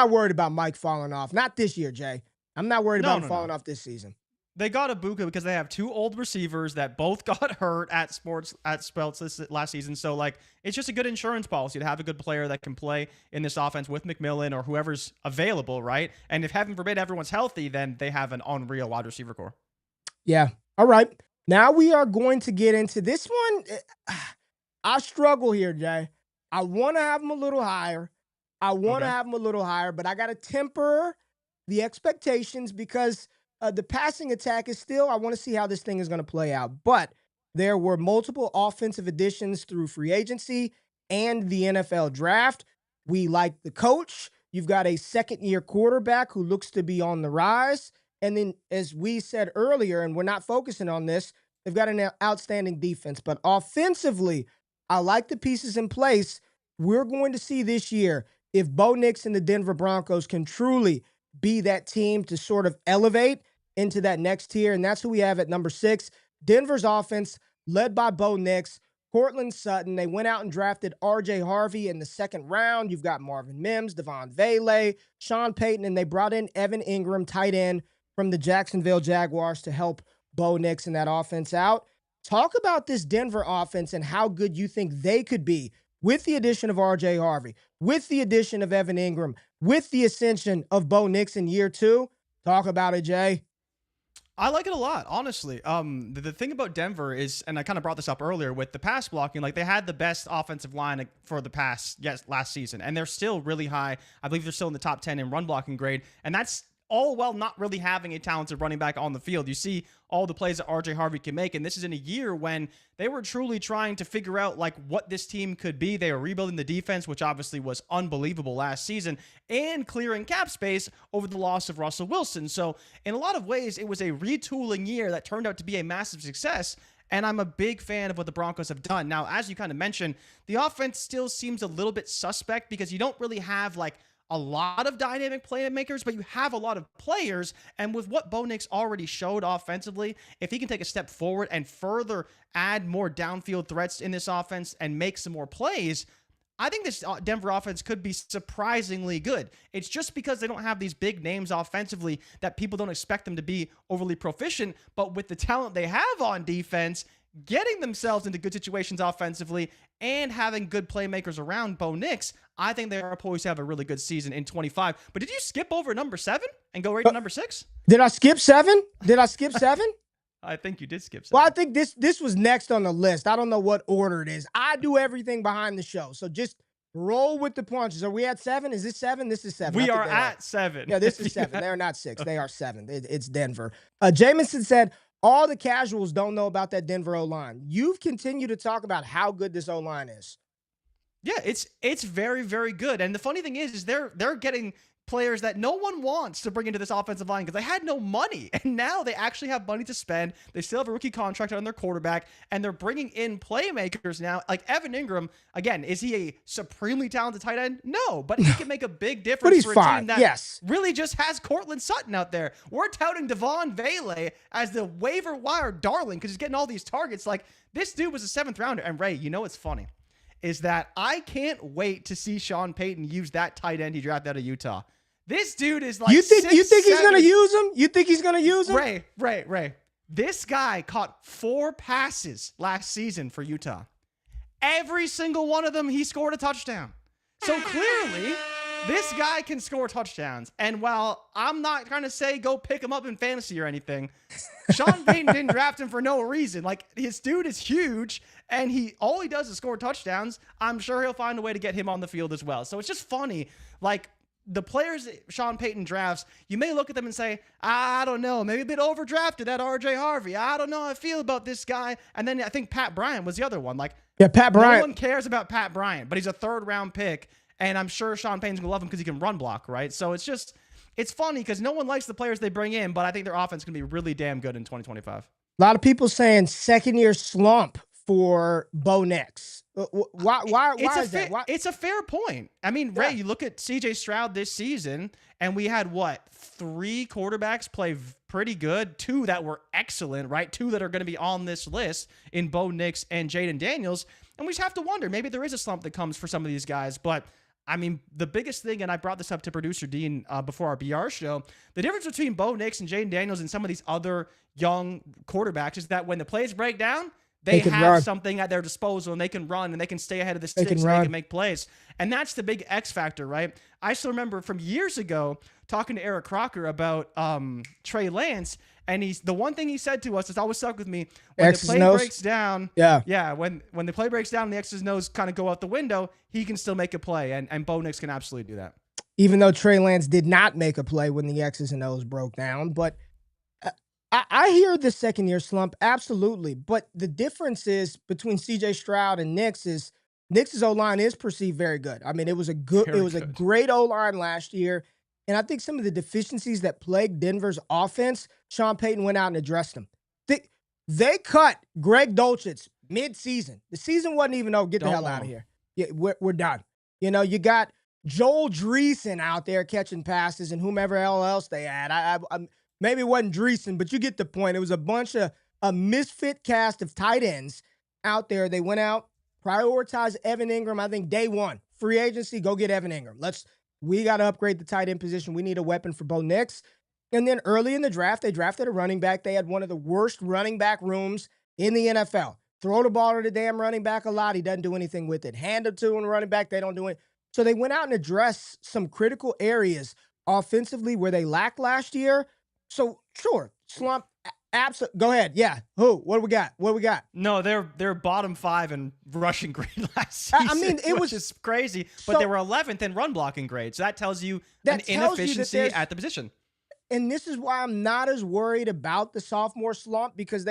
worried about Mike falling off. Not this year, Jay. I'm not worried about him falling off this season. They got Ibuka because they have 2 old receivers that both got hurt at spells this last season. So, like, it's just a good insurance policy to have a good player that can play in this offense with McMillan or whoever's available, right? And if, heaven forbid, everyone's healthy, then they have an unreal wide receiver core. Yeah. All right. Now we are going to get into this one. I struggle here, Jay. I want to have him a little higher. But I got to temper the expectations because the passing attack is still, I want to see how this thing is going to play out. But there were multiple offensive additions through free agency and the NFL draft. We like the coach. You've got a second-year quarterback who looks to be on the rise. And then, as we said earlier, and we're not focusing on this, they've got an outstanding defense. But offensively, I like the pieces in place. We're going to see this year if Bo Nix and the Denver Broncos can truly be that team to sort of elevate into that next tier. And that's who we have at number 6. Denver's offense, led by Bo Nix, Cortland Sutton. They went out and drafted R.J. Harvey in the 2nd round. You've got Marvin Mims, Devon Vele, Sean Payton, and they brought in Evan Ingram, tight end from the Jacksonville Jaguars, to help Bo Nix and that offense out. Talk about this Denver offense and how good you think they could be with the addition of R.J. Harvey, with the addition of Evan Ingram, with the ascension of Bo Nix in year 2. Talk about it, Jay. I like it a lot, honestly. The thing about Denver is, and I kind of brought this up earlier with the pass blocking, like, they had the best offensive line for the last season, and they're still really high. I believe they're still in the top 10 in run blocking grade, and that's all while not really having a talented running back on the field. You see all the plays that R.J. Harvey can make, and this is in a year when they were truly trying to figure out, like, what this team could be. They were rebuilding the defense, which obviously was unbelievable last season, and clearing cap space over the loss of Russell Wilson. So in a lot of ways, it was a retooling year that turned out to be a massive success, and I'm a big fan of what the Broncos have done. Now, as you kind of mentioned, the offense still seems a little bit suspect because you don't really have, like, a lot of dynamic playmakers, but you have a lot of players. And with what Bo Nix already showed offensively, if he can take a step forward and further add more downfield threats in this offense and make some more plays, I think this Denver offense could be surprisingly good. It's just because they don't have these big names offensively that people don't expect them to be overly proficient. But with the talent they have on defense, getting themselves into good situations offensively and having good playmakers around Bo Nix, I think they are poised to have a really good season in 25. But did you skip over number 7 and go right to number 6? Did I skip 7? I think you did skip 7. Well, I think this was next on the list. I don't know what order it is. I do everything behind the show. So just roll with the punches. Are we at 7? Is this 7? This is 7. We are at 7. Yeah, this is 7. They're not 6. They are 7. It's Denver. Jamison said, all the casuals don't know about that Denver O-line. You've continued to talk about how good this O-line is. Yeah, it's very, very good. And the funny thing is they're getting players that no one wants to bring into this offensive line because they had no money. And now they actually have money to spend. They still have a rookie contract on their quarterback, and they're bringing in playmakers now. Like Evan Ingram, again, is he a supremely talented tight end? No, but he can make a big difference for a team that really just has Cortland Sutton out there. We're touting Devon Vele as the waiver wire darling because he's getting all these targets. Like, this dude was a 7th rounder. And Ray, you know what's funny? Is that I can't wait to see Sean Payton use that tight end he drafted out of Utah. This dude is like, you think he's gonna use him? You think he's gonna use him? Ray. This guy caught 4 passes last season for Utah. Every single one of them, he scored a touchdown. So clearly, this guy can score touchdowns. And while I'm not trying to say go pick him up in fantasy or anything, Sean Payton didn't draft him for no reason. Like, his dude is huge, and all he does is score touchdowns. I'm sure he'll find a way to get him on the field as well. So it's just funny. Like, the players that Sean Payton drafts, you may look at them and say, I don't know, maybe a bit overdrafted, that RJ Harvey. I don't know how I feel about this guy. And then I think Pat Bryant was the other one. Like, yeah, Pat Bryant. No one cares about Pat Bryant, but he's a 3rd-round pick, and I'm sure Sean Payton's going to love him because he can run block, right? So it's funny because no one likes the players they bring in, but I think their offense is going to be really damn good in 2025. A lot of people saying second-year slump for Bo Nix. Why is that? Why? It's a fair point. I mean, Ray, you look at CJ Stroud this season, and we had, 3 quarterbacks play pretty good, 2 that were excellent, right? 2 that are going to be on this list in Bo Nix and Jaden Daniels. And we just have to wonder, maybe there is a slump that comes for some of these guys. But, I mean, the biggest thing, and I brought this up to producer Dean before our BR show, the difference between Bo Nix and Jaden Daniels and some of these other young quarterbacks is that when the plays break down, they have something at their disposal, and they can run, and they can stay ahead of the sticks, and they can make plays. And that's the big X factor, right? I still remember from years ago talking to Eric Crocker about Trey Lance, and the one thing he said to us that's always stuck with me, when the play breaks down, when the play breaks down and the X's and O's kind of go out the window, he can still make a play, and Bo Nix can absolutely do that. Even though Trey Lance did not make a play when the X's and O's broke down, but I hear the second-year slump, absolutely. But the difference is between C.J. Stroud and Nix's O-line is perceived very good. I mean, it was a great O-line last year, and I think some of the deficiencies that plagued Denver's offense, Sean Payton went out and addressed them. They cut Greg Dulcich mid-season. The season wasn't even over. Get the hell out of here. Yeah, we're done. You know, you got Joel Dreesen out there catching passes and whomever else they had. Maybe it wasn't Dreesen, but you get the point. It was a bunch of a misfit cast of tight ends out there. They went out, prioritized Evan Ingram, I think day one. Free agency, go get Evan Ingram. We got to upgrade the tight end position. We need a weapon for Bo Nix. And then early in the draft, they drafted a running back. They had one of the worst running back rooms in the NFL. Throw the ball to the damn running back a lot. He doesn't do anything with it. Hand it to him, running back, they don't do it. So they went out and addressed some critical areas offensively where they lacked last year. So, sure, slump, absolutely. Go ahead. Yeah. Who? What do we got? No, they're bottom 5 in rushing grade last season. I mean, it was just crazy, but they were 11th in run blocking grade. So that tells you an inefficiency at the position. And this is why I'm not as worried about the sophomore slump, because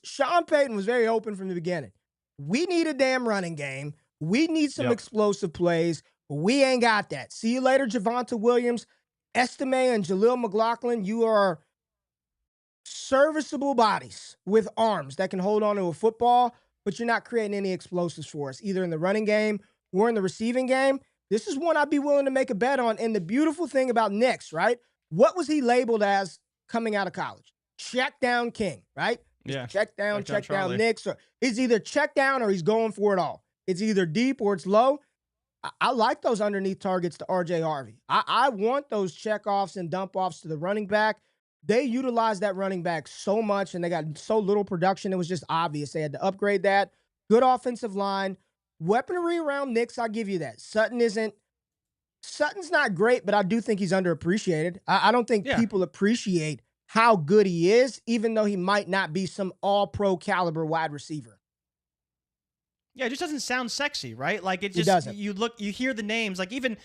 Sean Payton was very open from the beginning. We need a damn running game. We need some explosive plays. We ain't got that. See you later, Javonte Williams. Estime and Jaleel McLaughlin, you are serviceable bodies with arms that can hold on to a football, but you're not creating any explosives for us, either in the running game or in the receiving game. This is one I'd be willing to make a bet on. And the beautiful thing about Nix, right? What was he labeled as coming out of college? Check down king, right? Yeah. Check down Nix. Or it's either check down or he's going for it all. It's either deep or it's low. I like those underneath targets to RJ Harvey. I want those checkoffs and dump-offs to the running back. They utilized that running back so much, and they got so little production. It was just obvious. They had to upgrade that. Good offensive line. Weaponry around Nix, I'll give you that. Sutton's not great, but I do think he's underappreciated. I don't think people appreciate how good he is, even though he might not be some all-pro caliber wide receiver. Yeah, it just doesn't sound sexy, right? Like it doesn't. You hear the names, like even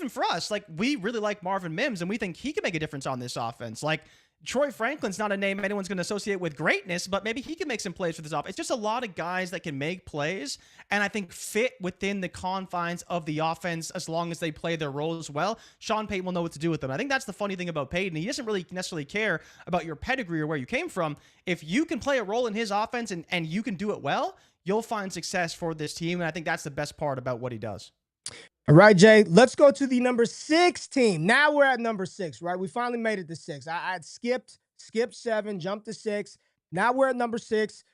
for us, like we really like Marvin Mims, and we think he can make a difference on this offense. Like Troy Franklin's not a name anyone's going to associate with greatness, but maybe he can make some plays for this offense. It's just a lot of guys that can make plays and I think fit within the confines of the offense as long as they play their roles well. Sean Payton will know what to do with them. I think that's the funny thing about Payton. He doesn't really necessarily care about your pedigree or where you came from. If you can play a role in his offense and you can do it well, you'll find success for this team. And I think that's the best part about what he does. All right, Jay, let's go to the number 6 team. Now we're at number 6, right? We finally made it to 6. I had skipped 7, jumped to 6. Now we're at number 6.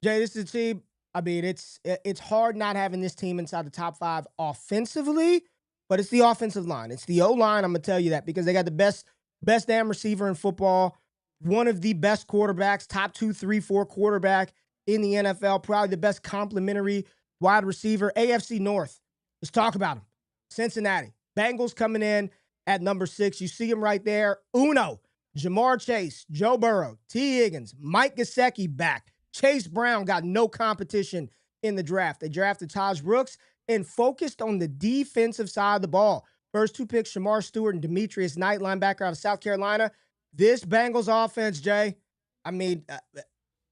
Jay, this is a team. I mean, it's hard not having this team inside the top 5 offensively, but it's the offensive line. It's the O-line, I'm going to tell you that, because they got the best damn receiver in football, one of the best quarterbacks, top 2, 3, 4 quarterback in the NFL, probably the best complimentary wide receiver, AFC North. Let's talk about them. Cincinnati. Bengals coming in at number 6. You see them right there. Uno. Jamar Chase, Joe Burrow, T. Higgins, Mike Gesicki back. Chase Brown got no competition in the draft. They drafted Taj Brooks and focused on the defensive side of the ball. First 2 picks, Shamar Stewart and Demetrius Knight, linebacker out of South Carolina. This Bengals offense, Jay, I mean,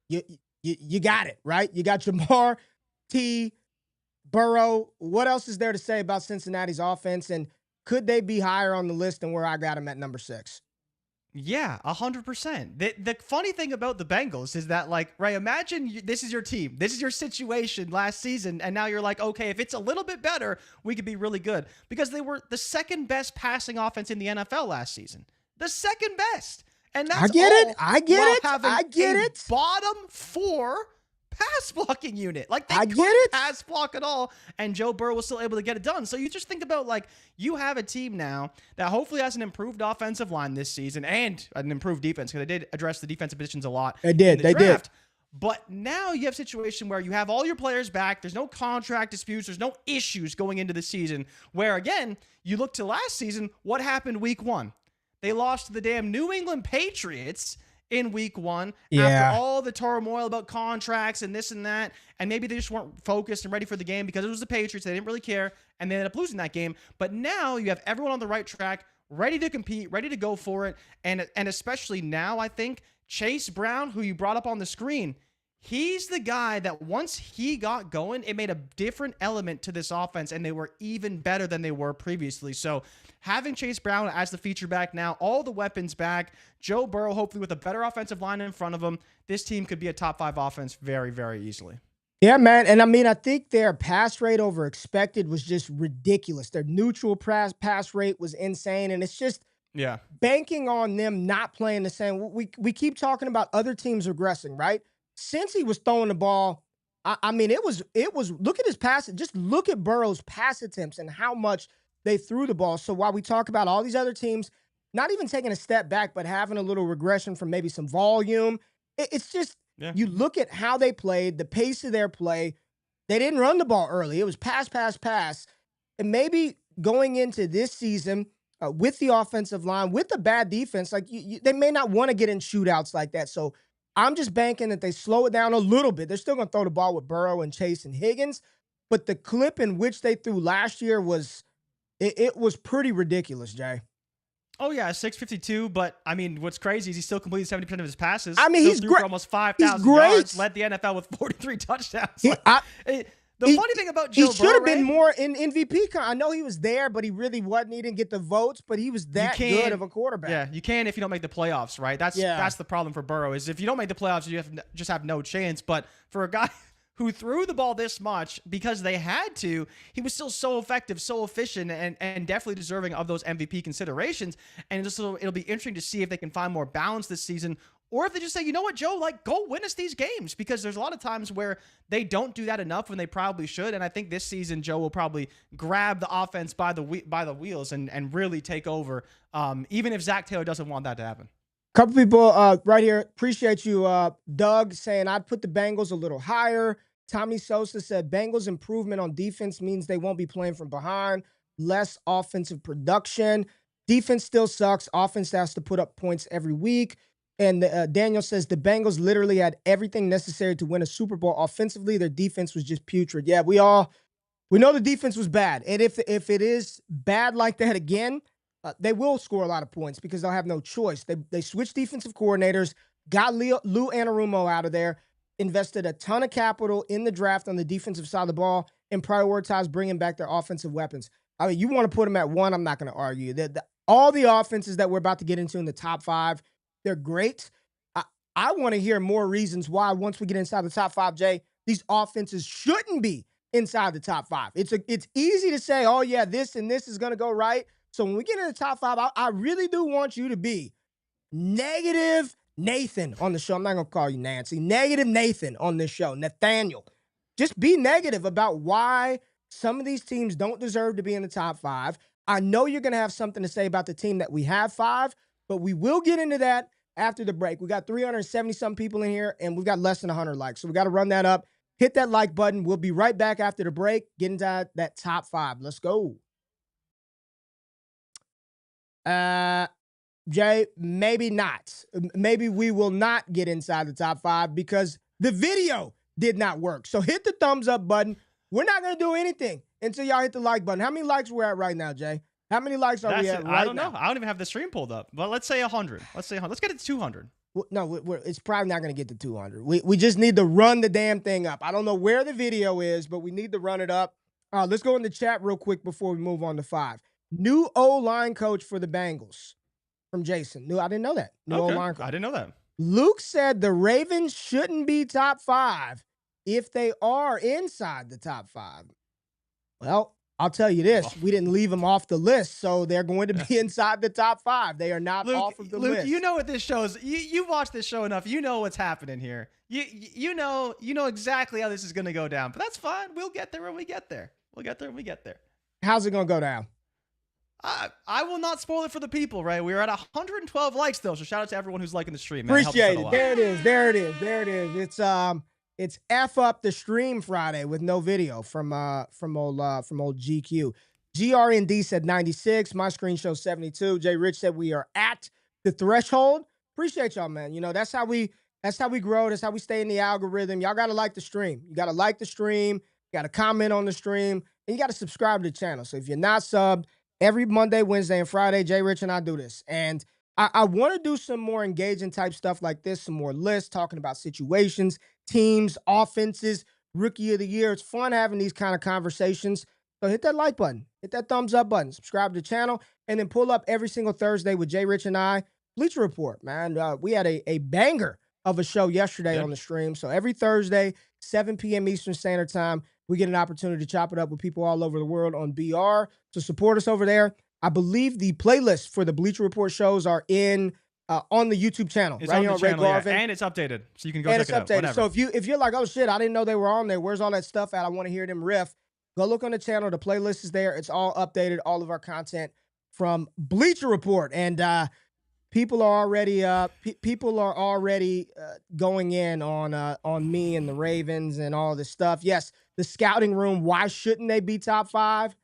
you got it, right? You got Jamar, T, Burrow. What else is there to say about Cincinnati's offense? And could they be higher on the list than where I got them at number 6? Yeah, 100%. The funny thing about the Bengals is that, like, Ray, imagine this is your team. This is your situation last season. And now you're like, okay, if it's a little bit better, we could be really good. Because they were the second best passing offense in the NFL last season. The second best. And that's I get it. Bottom 4 pass blocking unit. Like, they I couldn't pass block at all, and Joe Burrow was still able to get it done. So you just think about, like, you have a team now that hopefully has an improved offensive line this season and an improved defense, because they did address the defensive positions a lot. They did. But now you have a situation where you have all your players back. There's no contract disputes. There's no issues going into the season, where, again, you look to last season, what happened week 1? They lost to the damn New England Patriots in week 1 after all the turmoil about contracts and this and that. And maybe they just weren't focused and ready for the game because it was the Patriots. They didn't really care, and they ended up losing that game. But now you have everyone on the right track, ready to compete, ready to go for it. And especially now, I think Chase Brown, who you brought up on the screen, he's the guy that once he got going, it made a different element to this offense, and they were even better than they were previously. So having Chase Brown as the feature back now, all the weapons back, Joe Burrow hopefully with a better offensive line in front of him, this team could be a top 5 offense very, very easily. Yeah, man. And I mean, I think their pass rate over expected was just ridiculous. Their neutral pass rate was insane. And it's just banking on them not playing the same. We keep talking about other teams regressing, right? Since he was throwing the ball, I mean, it was look at his pass. Just look at Burrow's pass attempts and how much they threw the ball. So while we talk about all these other teams not even taking a step back, but having a little regression from maybe some volume, it's just you look at how they played, the pace of their play. They didn't run the ball early. It was pass. And maybe going into this season with the offensive line, with the bad defense, like they may not want to get in shootouts like that. So I'm just banking that they slow it down a little bit. They're still going to throw the ball with Burrow and Chase and Higgins, but the clip in which they threw last year was it was pretty ridiculous, Jay. Oh, yeah, 652, but, I mean, what's crazy is he still completed 70% of his passes. I mean, he's great. For almost 5,000 yards, led the NFL with 43 touchdowns. The funny thing about Joe Burrow, he should have been more in MVP. I know he was there, but he really wasn't. He didn't get the votes, but he was that good of a quarterback. Yeah, you can if you don't make the playoffs, right? That's the problem for Burrow, is if you don't make the playoffs, you just have no chance. But for a guy who threw the ball this much because they had to, he was still so effective, so efficient, and definitely deserving of those MVP considerations. And it'll be interesting to see if they can find more balance this season, or if they just say, you know what, Joe, like, go win us these games, because there's a lot of times where they don't do that enough when they probably should. And I think this season, Joe will probably grab the offense by the wheels and really take over, even if Zach Taylor doesn't want that to happen. Couple people right here. Appreciate you, Doug, saying I'd put the Bengals a little higher. Tommy Sosa said Bengals improvement on defense means they won't be playing from behind. Less offensive production. Defense still sucks. Offense has to put up points every week. And Daniel says the Bengals literally had everything necessary to win a Super Bowl offensively. Their defense was just putrid. Yeah, we know the defense was bad. And if it is bad like that again, they will score a lot of points because they'll have no choice. They switched defensive coordinators, got Lou Anarumo out of there, invested a ton of capital in the draft on the defensive side of the ball, and prioritized bringing back their offensive weapons. I mean, you want to put them at one, I'm not going to argue. All the offenses that we're about to get into in the top 5, they're great. I want to hear more reasons why once we get inside the top 5, Jay, these offenses shouldn't be inside the top 5. It's easy to say, oh, yeah, this and this is going to go right. So when we get in the top 5, I really do want you to be negative Nathan on the show. I'm not going to call you Nancy. Negative Nathan on this show. Nathaniel. Just be negative about why some of these teams don't deserve to be in the top 5. I know you're going to have something to say about the team that we have 5, but we will get into that after the break. We got 370-something people in here, and we've got less than 100 likes. So we got to run that up. Hit that like button. We'll be right back after the break. Get into that top 5. Let's go. Jay, maybe not. Maybe we will not get inside the top 5 because the video did not work. So hit the thumbs up button. We're not going to do anything until y'all hit the like button. How many likes we're at right now, Jay? How many likes are we at right now? I don't know. I don't even have the stream pulled up. But let's say 100. Let's get it to 200. Well, no, it's probably not going to get to 200. We just need to run the damn thing up. I don't know where the video is, but we need to run it up. Let's go in the chat real quick before we move on to 5. New O-line coach for the Bengals from Jason. I didn't know that. New O-line coach. I didn't know that. Luke said the Ravens shouldn't be top 5 if they are inside the top 5. Well, I'll tell you this. We didn't leave them off the list, so they're going to be inside the top 5. They are not off of the list. Luke, you know what this show is. You've watched this show enough. You know what's happening here. You know exactly how this is going to go down. But that's fine. We'll get there when we get there. How's it going to go down? I will not spoil it for the people, right? We are at 112 likes, though, so shout out to everyone who's liking the stream, man. Appreciate it. There it is. It's F up the stream Friday with no video from old GQ. GRND said 96. My screen shows 72. JRich said we are at the threshold. Appreciate y'all, man. You know, that's how we grow. That's how we stay in the algorithm. Y'all got to like the stream. You got to like the stream. You got to comment on the stream. And you got to subscribe to the channel. So if you're not subbed, every Monday, Wednesday, and Friday, JRich and I do this. And I want to do some more engaging type stuff like this, some more lists, talking about situations, teams, offenses, rookie of the year. It's fun having these kind of conversations. So hit that like button, hit that thumbs up button, subscribe to the channel, and then pull up every single Thursday with JRich and I. Bleacher Report, man. We had a banger of a show yesterday on the stream. So every Thursday, 7 p.m. Eastern Standard Time, we get an opportunity to chop it up with people all over the world on BR. So support us over there. I believe the playlists for the Bleacher Report shows are in on the YouTube channel. It's right on here the on channel, Ray Garvin. and it's updated, so you can go check it out. Whatever. So if you're like, oh shit, I didn't know they were on there. Where's all that stuff at? I want to hear them riff. Go look on the channel. The playlist is there. It's all updated. All of our content from Bleacher Report, and people are already going in on me and the Ravens and all this stuff. Yes, the scouting room. Why shouldn't they be top 5?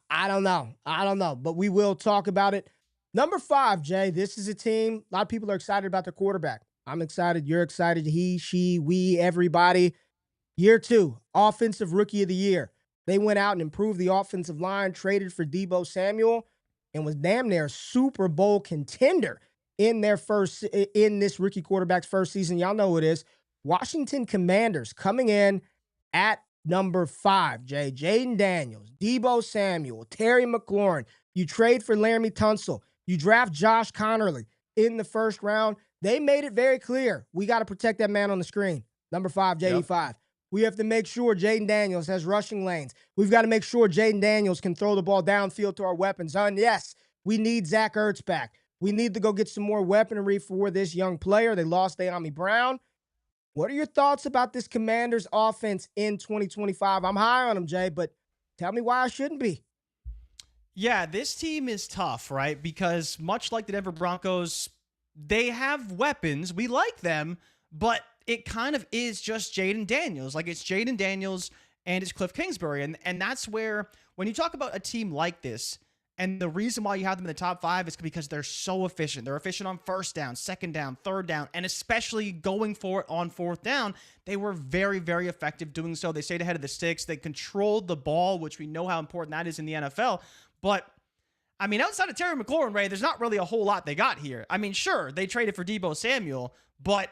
I don't know, but we will talk about it. Number 5, Jay, this is a team. A lot of people are excited about their quarterback. I'm excited. You're excited. He, she, we, everybody. Year 2, offensive rookie of the year. They went out and improved the offensive line, traded for Deebo Samuel, and was damn near a Super Bowl contender in this rookie quarterback's first season. Y'all know who it is. Washington Commanders coming in at number 5, Jay. Jaden Daniels, Deebo Samuel, Terry McLaurin. You trade for Laramie Tunsil. You draft Josh Connerly in the first round. They made it very clear. We got to protect that man on the screen. Number 5, JD5. Yep. We have to make sure Jaden Daniels has rushing lanes. We've got to make sure Jaden Daniels can throw the ball downfield to our weapons. And yes, we need Zach Ertz back. We need to go get some more weaponry for this young player. They lost De'Ami Brown. What are your thoughts about this Commanders offense in 2025? I'm high on them, Jay, but tell me why I shouldn't be. Yeah, this team is tough, right? Because much like the Denver Broncos, they have weapons. We like them, but it kind of is just Jaden Daniels. Like, it's Jaden Daniels and it's Cliff Kingsbury. And that's where, when you talk about a team like this, and the reason why you have them in the top 5 is because they're so efficient. They're efficient on first down, second down, third down, and especially going for it on fourth down. They were very, very effective doing so. They stayed ahead of the sticks. They controlled the ball, which we know how important that is in the NFL. But I mean, outside of Terry McLaurin, Ray, there's not really a whole lot they got here. I mean, sure, they traded for Deebo Samuel, but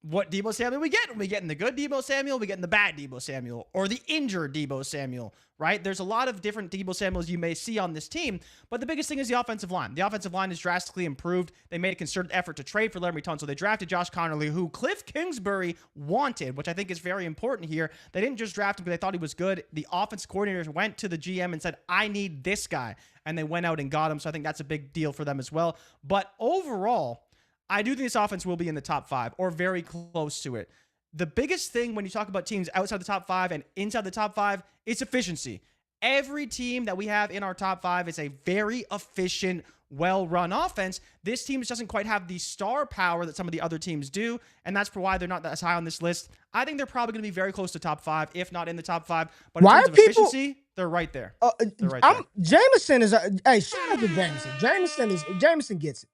what Deebo Samuel we get? We getting the good Deebo Samuel, we getting the bad Deebo Samuel, or the injured Deebo Samuel, right? There's a lot of different Deebo Samuels you may see on this team, but the biggest thing is the offensive line. The offensive line is drastically improved. They made a concerted effort to trade for Laremy Tunsil. They drafted Josh Connerly, who Cliff Kingsbury wanted, which I think is very important here. They didn't just draft him because they thought he was good. The offense coordinators went to the GM and said, I need this guy, and they went out and got him, so I think that's a big deal for them as well. But overall, I do think this offense will be in the top 5 or very close to it. The biggest thing when you talk about teams outside the top 5 and inside the top 5 is efficiency. Every team that we have in our top 5 is a very efficient, well-run offense. This team just doesn't quite have the star power that some of the other teams do, and that's why they're not as high on this list. I think they're probably going to be very close to top 5, if not in the top 5. But in terms of efficiency, they're right there. They're right there. Jameson is hey, shout out to Jameson. Jameson gets it.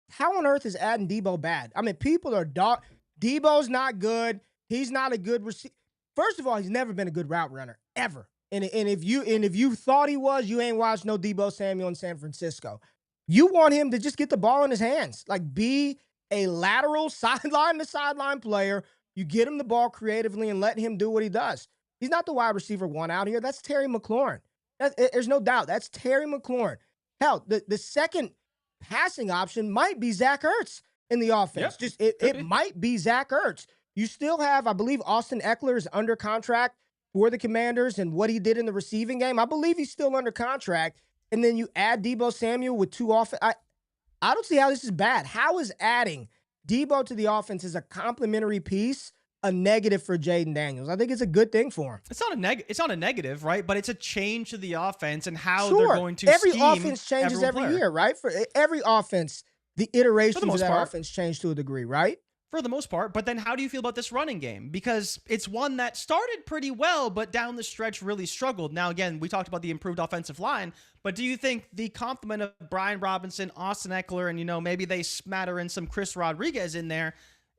How on earth is adding Deebo bad? I mean, people are Deebo's not good. He's not a good receiver. First of all, he's never been a good route runner ever. And if you thought he was, you ain't watched no Deebo Samuel in San Francisco. You want him to just get the ball in his hands, like be a lateral sideline to sideline player. You get him the ball creatively and let him do what he does. He's not the wide receiver 1 out here. That's Terry McLaurin. There's no doubt. That's Terry McLaurin. Hell, the second passing option might be Zach Ertz in the offense. Yep, it might be Zach Ertz. You still have, I believe, Austin Eckler is under contract for the Commanders and what he did in the receiving game. I believe he's still under contract. And then you add Deebo Samuel with 2 offense. I don't see how this is bad. How is adding Deebo to the offense as a complimentary piece a negative for Jaden Daniels? I think it's a good thing for him. It's not a negative, right? But it's a change to the offense and how Sure. they're going to every scheme offense changes every player. year, right? For every offense, the iterations of that part. offense change to a degree, right? For the most part. But then how do you feel about this running game? Because it's one that started pretty well, but down the stretch really struggled. Now, again, we talked about the improved offensive line, but do you think the complement of Brian Robinson, Austin Eckler, and, maybe they smatter in some Chris Rodriguez in there,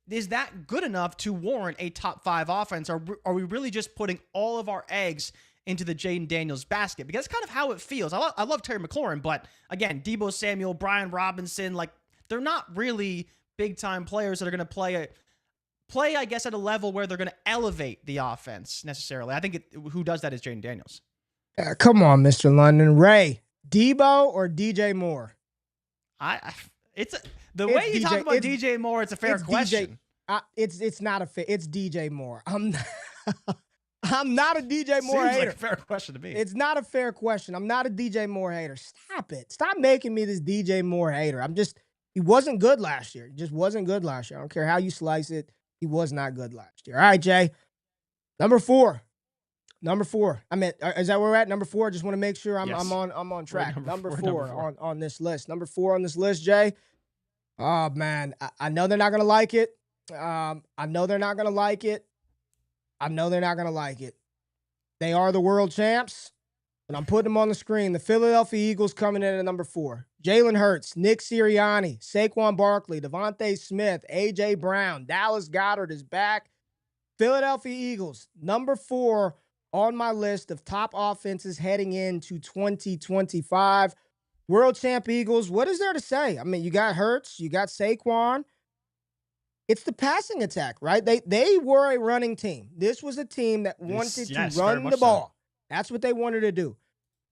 is that good enough to warrant a top 5 offense? Or are we really just putting all of our eggs into the Jaden Daniels basket? Because that's kind of how it feels. I love Terry McLaurin, but again, Deebo Samuel, Brian Robinson, like they're not really big-time players that are going to play, I guess, at a level where they're going to elevate the offense necessarily. I think who does that is Jaden Daniels. Come on, Mr. London. Ray, Deebo or DJ Moore? The way you talk about DJ Moore, it's a fair question. It's not a fair. It's DJ Moore. I'm not a DJ Moore Seems hater. like a fair question to me. It's not a fair question. I'm not a DJ Moore hater. Stop it. Stop making me this DJ Moore hater. He wasn't good last year. He just wasn't good last year. I don't care how you slice it. He was not good last year. All right, Jay. Number 4. I mean, is that where we're at? Number 4. Just want to make sure I'm on track. Number four on this list. Number 4 on this list, Jay. Oh man, I know they're not gonna like it. I know they're not gonna like it. They are the world champs, and I'm putting them on the screen. The Philadelphia Eagles coming in at number 4. Jalen Hurts, Nick Sirianni, Saquon Barkley, Devontae Smith, A.J. Brown, Dallas Goedert is back. Philadelphia Eagles, number 4 on my list of top offenses heading into 2025. World champ Eagles, what is there to say? I mean, you got Hurts, you got Saquon. It's the passing attack, right? They were a running team. This was a team that wanted to run the ball. So. That's what they wanted to do.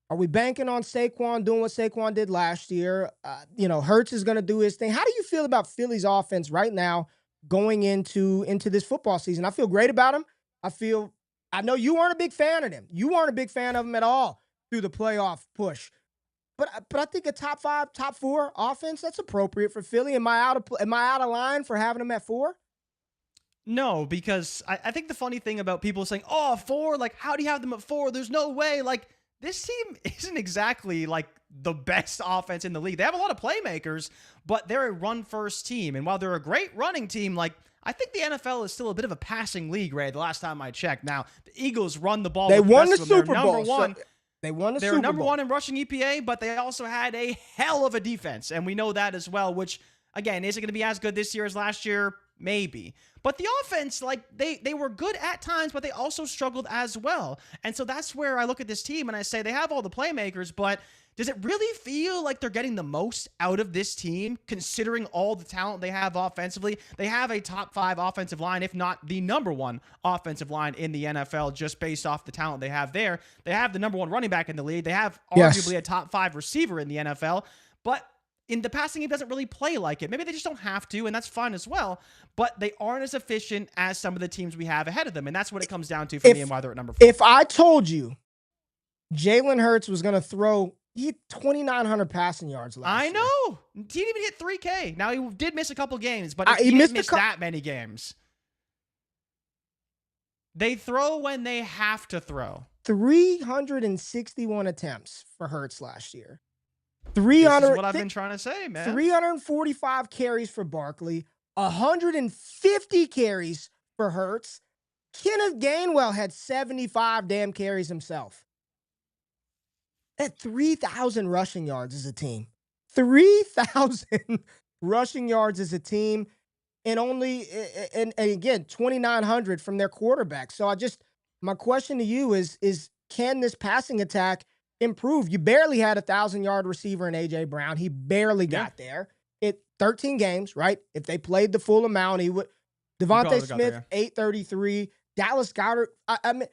Are we banking on Saquon doing what Saquon did last year? Hurts is going to do his thing. How do you feel about Philly's offense right now going into this football season? I feel great about them. I know you weren't a big fan of them. You weren't a big fan of them at all through the playoff push. But I think a top 5, top 4 offense, that's appropriate for Philly. Am I out of line for having them at 4? No, because I think the funny thing about people saying, 4, like, how do you have them at 4? There's no way. Like, this team isn't exactly like the best offense in the league. They have a lot of playmakers, but they're a run-first team. And while they're a great running team, like, I think the NFL is still a bit of a passing league, Ray, the last time I checked. Now, the Eagles run the ball. They won the Super Bowl. Number 1. They won the Super Bowl. They're number 1 in rushing EPA, but they also had a hell of a defense, and we know that as well, which, again, is it going to be as good this year as last year? Maybe. But the offense, like, they were good at times, but they also struggled as well. And so that's where I look at this team and I say they have all the playmakers, but Does it really feel like they're getting the most out of this team, considering all the talent they have offensively? They have a top 5 offensive line, if not the number 1 offensive line in the NFL, just based off the talent they have there. They have the number 1 running back in the league. They have arguably a top 5 receiver in the NFL, but in the passing game doesn't really play like it. Maybe they just don't have to, and that's fine as well, but they aren't as efficient as some of the teams we have ahead of them, and that's what it comes down to for me and why they're at number 4. If I told you Jalen Hurts was going to throw 2,900 passing yards last year. I know. He didn't even hit 3K. Now, he did miss a couple games, but he didn't miss that many games. They throw when they have to throw. 361 attempts for Hurts last year. This is what I've been trying to say, man. 345 carries for Barkley, 150 carries for Hurts. Kenneth Gainwell had 75 damn carries himself. At 3,000 rushing yards as a team. 3,000 rushing yards as a team, and again, 2,900 from their quarterback. So my question to you is can this passing attack improve? You barely had a 1,000-yard receiver in A.J. Brown. He barely got there. 13 games, right? If they played the full amount, he would. Devontae Smith, 833. Dallas Goedert, I mean,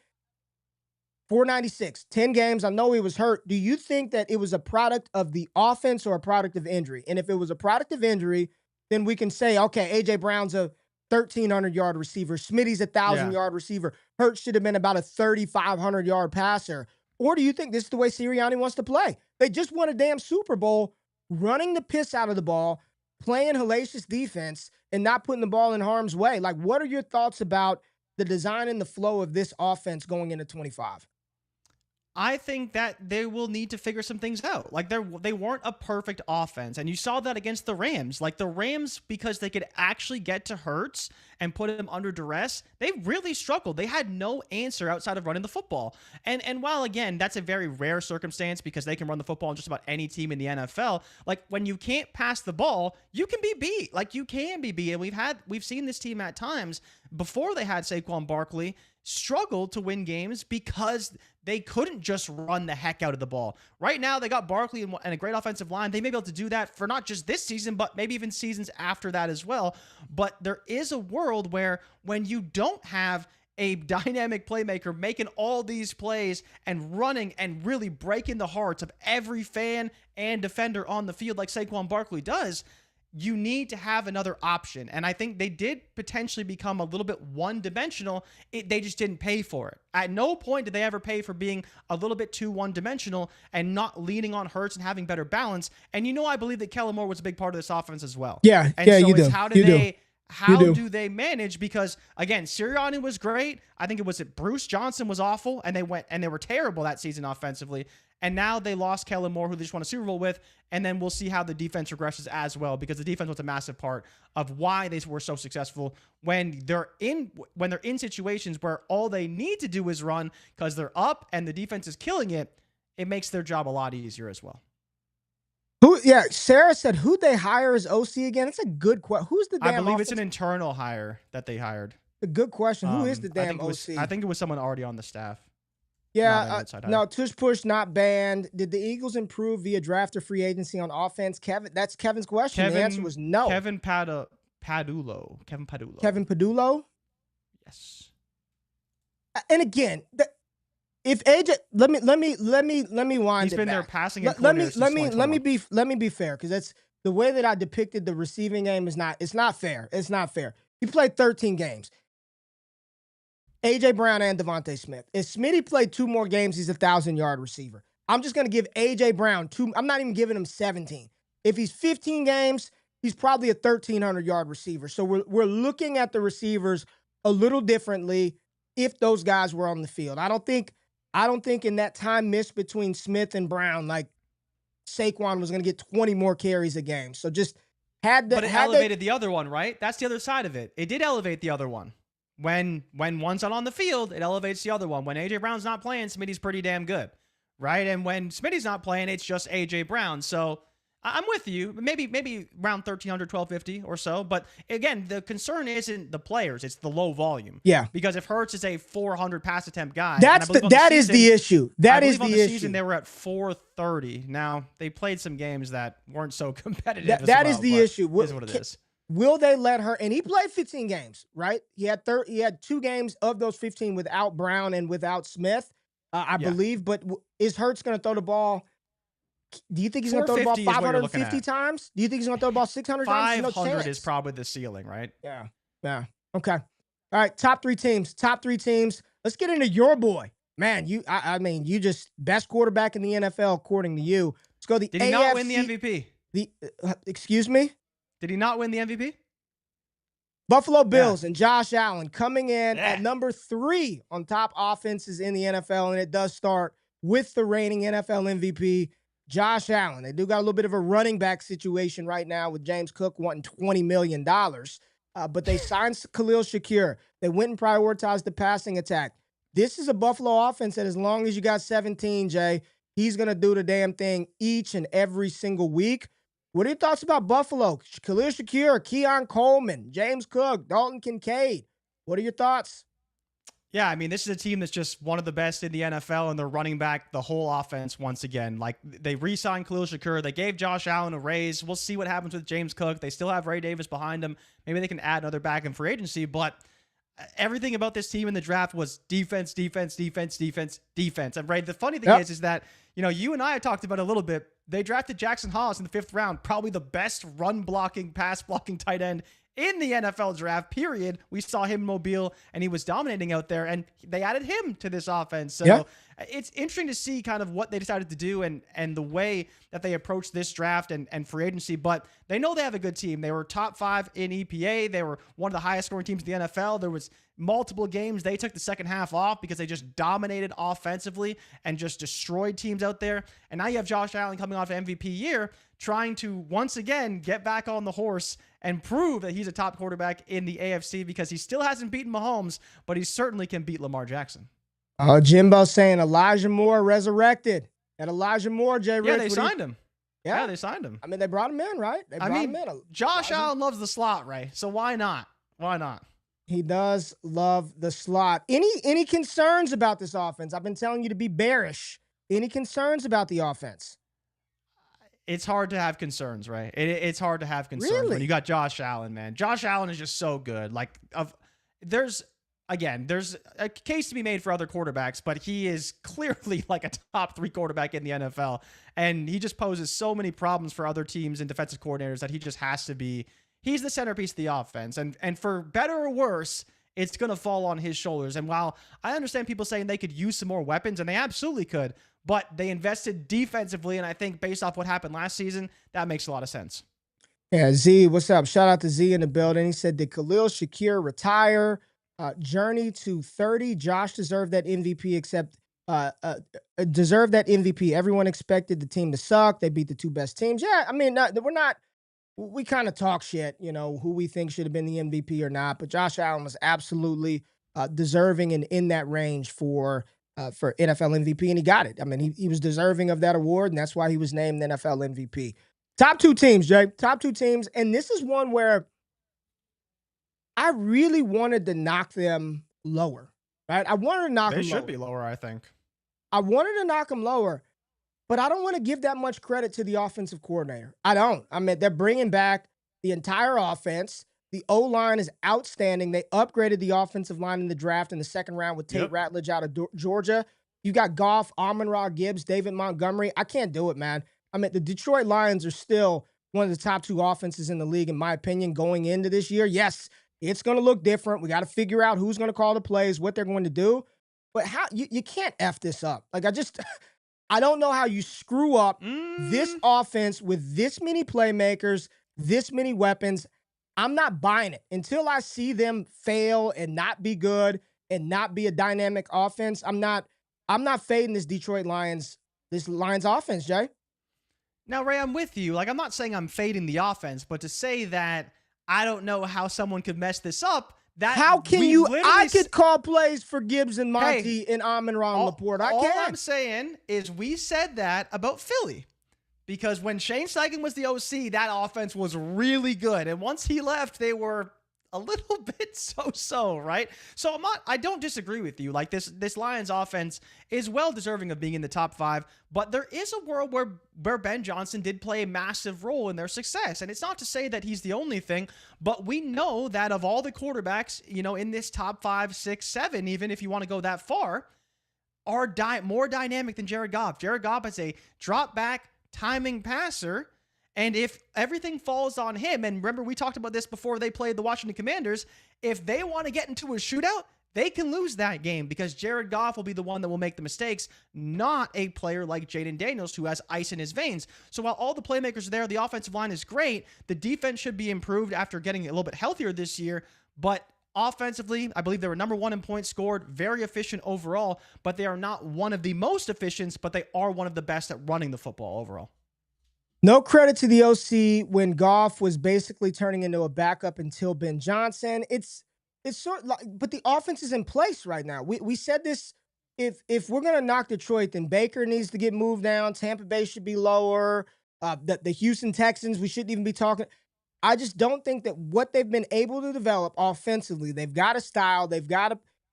496, 10 games. I know he was hurt. Do you think that it was a product of the offense or a product of injury? And if it was a product of injury, then we can say, okay, A.J. Brown's a 1,300-yard receiver. Smitty's a 1,000-yard receiver. Hurts should have been about a 3,500-yard passer. Or do you think this is the way Sirianni wants to play? They just won a damn Super Bowl running the piss out of the ball, playing hellacious defense, and not putting the ball in harm's way. Like, what are your thoughts about the design and the flow of this offense going into 25? I think that they will need to figure some things out. Like, they weren't a perfect offense, and you saw that against the Rams. Like, the Rams, because they could actually get to Hurts and put him under duress, they really struggled. They had no answer outside of running the football. And while, again, that's a very rare circumstance because they can run the football on just about any team in the NFL, like, when you can't pass the ball, you can be beat. Like, you can be beat. And we've seen this team at times, before they had Saquon Barkley, struggled to win games because they couldn't just run the heck out of the ball. Right now, they got Barkley and a great offensive line. They may be able to do that for not just this season, but maybe even seasons after that as well. But there is a world where when you don't have a dynamic playmaker making all these plays and running and really breaking the hearts of every fan and defender on the field like Saquon Barkley does, you need to have another option. And I think they did potentially become a little bit one-dimensional. They just didn't pay for it. At no point did they ever pay for being a little bit too one-dimensional and not leaning on Hurts and having better balance. And I believe that Kellen Moore was a big part of this offense as well. Yeah, and yeah, so you do. How do they manage? Because again, Sirianni was great. I think Bruce Johnson was awful, and they were terrible that season offensively. And now they lost Kellen Moore, who they just won a Super Bowl with, and then we'll see how the defense regresses as well, because the defense was a massive part of why they were so successful when they're in situations where all they need to do is run because they're up and the defense is killing it. It makes their job a lot easier as well. Sarah said, who'd they hire as OC again? It's a good question. Who's the damn I believe it's an internal hire that they hired. A good question. Who is the damn OC? I think it was someone already on the staff. Yeah, no, tush push not banned. Did the Eagles improve via draft or free agency on offense? That's Kevin's question. The answer was no. Kevin Padulo. Kevin Padulo? Yes. And again, if AJ, let me wind He's it been back. there passing and let me be fair, because that's the way that I depicted the receiving game is not fair. It's not fair. He played 13 games. A.J. Brown and Devontae Smith. If Smitty played 2 more games, he's a 1,000-yard receiver. I'm just going to give A.J. Brown 2. I'm not even giving him 17. If he's 15 games, he's probably a 1,300-yard receiver. So we're looking at the receivers a little differently if those guys were on the field. I don't think in that time missed between Smith and Brown, like Saquon was going to get 20 more carries a game. So just But it elevated the other one, right? That's the other side of it. It did elevate the other one. When one's not on the field, it elevates the other one. When A.J. Brown's not playing, Smitty's pretty damn good, right? And when Smitty's not playing, it's just A.J. Brown. So I'm with you. Maybe around 1,300, 1,250 or so. But again, the concern isn't the players; it's the low volume. Yeah. Because if Hurts is a 400 pass attempt guy, That is the issue. That is the issue. Season they were at 430. Now they played some games that weren't so competitive. That is the issue. Is what it is. Will they let her? And he played 15 games, right? He had 2 games of those 15 without Brown and without Smith, I believe. But is Hurts going to throw the ball? Do you think he's going to throw the ball 550 times? Do you think he's going to throw the ball 600 times? 500 is probably the ceiling, right? Yeah. Okay. All right. Top three teams. Let's get into your boy. Man, I mean, you just best quarterback in the NFL according to you. Let's go. Did he not win the MVP? Excuse me? Did he not win the MVP? Buffalo Bills and Josh Allen coming in at number 3 on top offenses in the NFL, and it does start with the reigning NFL MVP, Josh Allen. They do got a little bit of a running back situation right now with James Cook wanting $20 million, but they signed Khalil Shakir. They went and prioritized the passing attack. This is a Buffalo offense that as long as you got 17, Jay, he's going to do the damn thing each and every single week. What are your thoughts about Buffalo? Khalil Shakir, Keon Coleman, James Cook, Dalton Kincaid. What are your thoughts? Yeah, I mean, this is a team that's just one of the best in the NFL, and they're running back the whole offense once again. Like, they re-signed Khalil Shakir. They gave Josh Allen a raise. We'll see what happens with James Cook. They still have Ray Davis behind him. Maybe they can add another back in free agency, but everything about this team in the draft was defense. And Ray, the funny thing is that, you and I have talked about it a little bit. They drafted Jackson Hollis in the 5th round, probably the best run-blocking, pass-blocking tight end in the NFL draft, period. We saw him in Mobile, and he was dominating out there, and they added him to this offense. So it's interesting to see kind of what they decided to do and the way that they approached this draft and free agency. But they know they have a good team. They were top 5 in EPA. They were one of the highest scoring teams in the NFL. There was multiple games they took the second half off because they just dominated offensively and just destroyed teams out there. And now you have Josh Allen coming off MVP year, trying to once again get back on the horse and prove that he's a top quarterback in the AFC, because he still hasn't beaten Mahomes, but he certainly can beat Lamar Jackson. Oh, Jimbo saying Elijah Moore resurrected. And Elijah Moore, JRich. Yeah, they signed him. Yeah, they signed him. I mean, they brought him in, right? Josh Allen loves the slot, Ray. So why not? Why not? He does love the slot. Any concerns about this offense? I've been telling you to be bearish. Any concerns about the offense? It's hard to have concerns, right? It's hard to have concerns when you got Josh Allen, man. Josh Allen is just so good. Like, there's a case to be made for other quarterbacks, but he is clearly like a top 3 quarterback in the NFL, and he just poses so many problems for other teams and defensive coordinators that he just has to be. He's the centerpiece of the offense, and for better or worse, it's going to fall on his shoulders. And while I understand people saying they could use some more weapons, and they absolutely could, but they invested defensively, and I think based off what happened last season, that makes a lot of sense. Yeah, Z, what's up? Shout out to Z in the building. He said, did Khalil Shakir retire? Journey to 30. Josh deserved that MVP, deserved that MVP. Everyone expected the team to suck. They beat the 2 best teams. Yeah, I mean, we kind of talk shit, who we think should have been the MVP or not, but Josh Allen was absolutely deserving and in that range for NFL MVP, and he got it. I mean, he was deserving of that award, and that's why he was named NFL MVP. Top 2 teams, Jay. Top 2 teams, and this is one where I really wanted to knock them lower, right? I wanted to knock them lower. They should be lower, I think. I wanted to knock them lower, but I don't want to give that much credit to the offensive coordinator. I don't. I mean, they're bringing back the entire offense. The O-line is outstanding. They upgraded the offensive line in the draft in the 2nd round with Tate Ratledge out of Georgia. You got Goff, Amon-Ra Gibbs, David Montgomery. I can't do it, man. I mean, the Detroit Lions are still one of the top 2 offenses in the league, in my opinion, going into this year. Yes, it's going to look different. We got to figure out who's going to call the plays, what they're going to do. But how you can't F this up. Like, I don't know how you screw up this offense with this many playmakers, this many weapons. I'm not buying it. Until I see them fail and not be good and not be a dynamic offense, I'm not fading this Lions offense, Jay. Now, Ray, I'm with you. Like, I'm not saying I'm fading the offense, but to say that I don't know how someone could mess this up. How can you? I could call plays for Gibbs and Monty and Amon-Ra and Laporte. I can't. All I'm saying is we said that about Philly. because when Shane Steichen was the OC, that offense was really good. And once he left, they were a little bit so-so, right? So I don't disagree with you. Like this Lions offense is well deserving of being in the top 5, but there is a world where Ben Johnson did play a massive role in their success. And it's not to say that he's the only thing, but we know that of all the quarterbacks, in this top 5, 6, 7, even if you want to go that far, are more dynamic than Jared Goff. Jared Goff is a drop back timing passer. And if everything falls on him, and remember we talked about this before they played the Washington Commanders, if they want to get into a shootout, they can lose that game because Jared Goff will be the one that will make the mistakes, not a player like Jaden Daniels who has ice in his veins. So while all the playmakers are there, the offensive line is great, the defense should be improved after getting a little bit healthier this year, but offensively, I believe they were number 1 in points scored, very efficient overall, but they are not one of the most efficient, but they are one of the best at running the football overall. No credit to the OC when Goff was basically turning into a backup until Ben Johnson. It's sort of like, but the offense is in place right now. We said this, if we're going to knock Detroit, then Baker needs to get moved down. Tampa Bay should be lower. The Houston Texans, we shouldn't even be talking. I just don't think that what they've been able to develop offensively, they've got a style,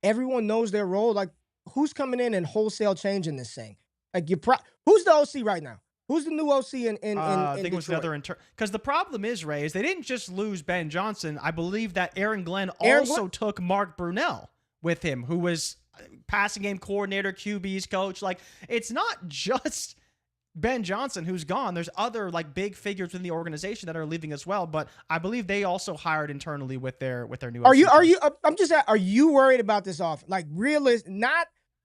everyone knows their role. Like, who's coming in and wholesale changing this thing? Like, who's the OC right now? Who's the new OC in I think Detroit? it was another intern. Because the problem is, Ray, is they didn't just lose Ben Johnson. I believe that Aaron Glenn also took Mark Brunell with him, who was passing game coordinator, QB's coach. Like, it's not just Ben Johnson who's gone. There's other big figures in the organization that are leaving as well. But I believe they also hired internally with their new. Are you worried about this offense? Like,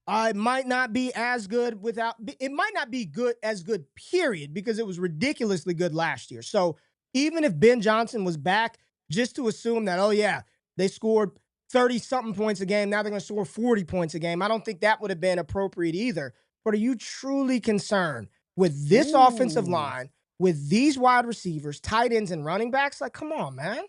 it might not be as good it might not be as good, period, because it was ridiculously good last year. So even if Ben Johnson was back, just to assume that, they scored 30-something points a game, now they're going to score 40 points a game, I don't think that would have been appropriate either. But are you truly concerned with this offensive line, with these wide receivers, tight ends, and running backs? Like, come on, man.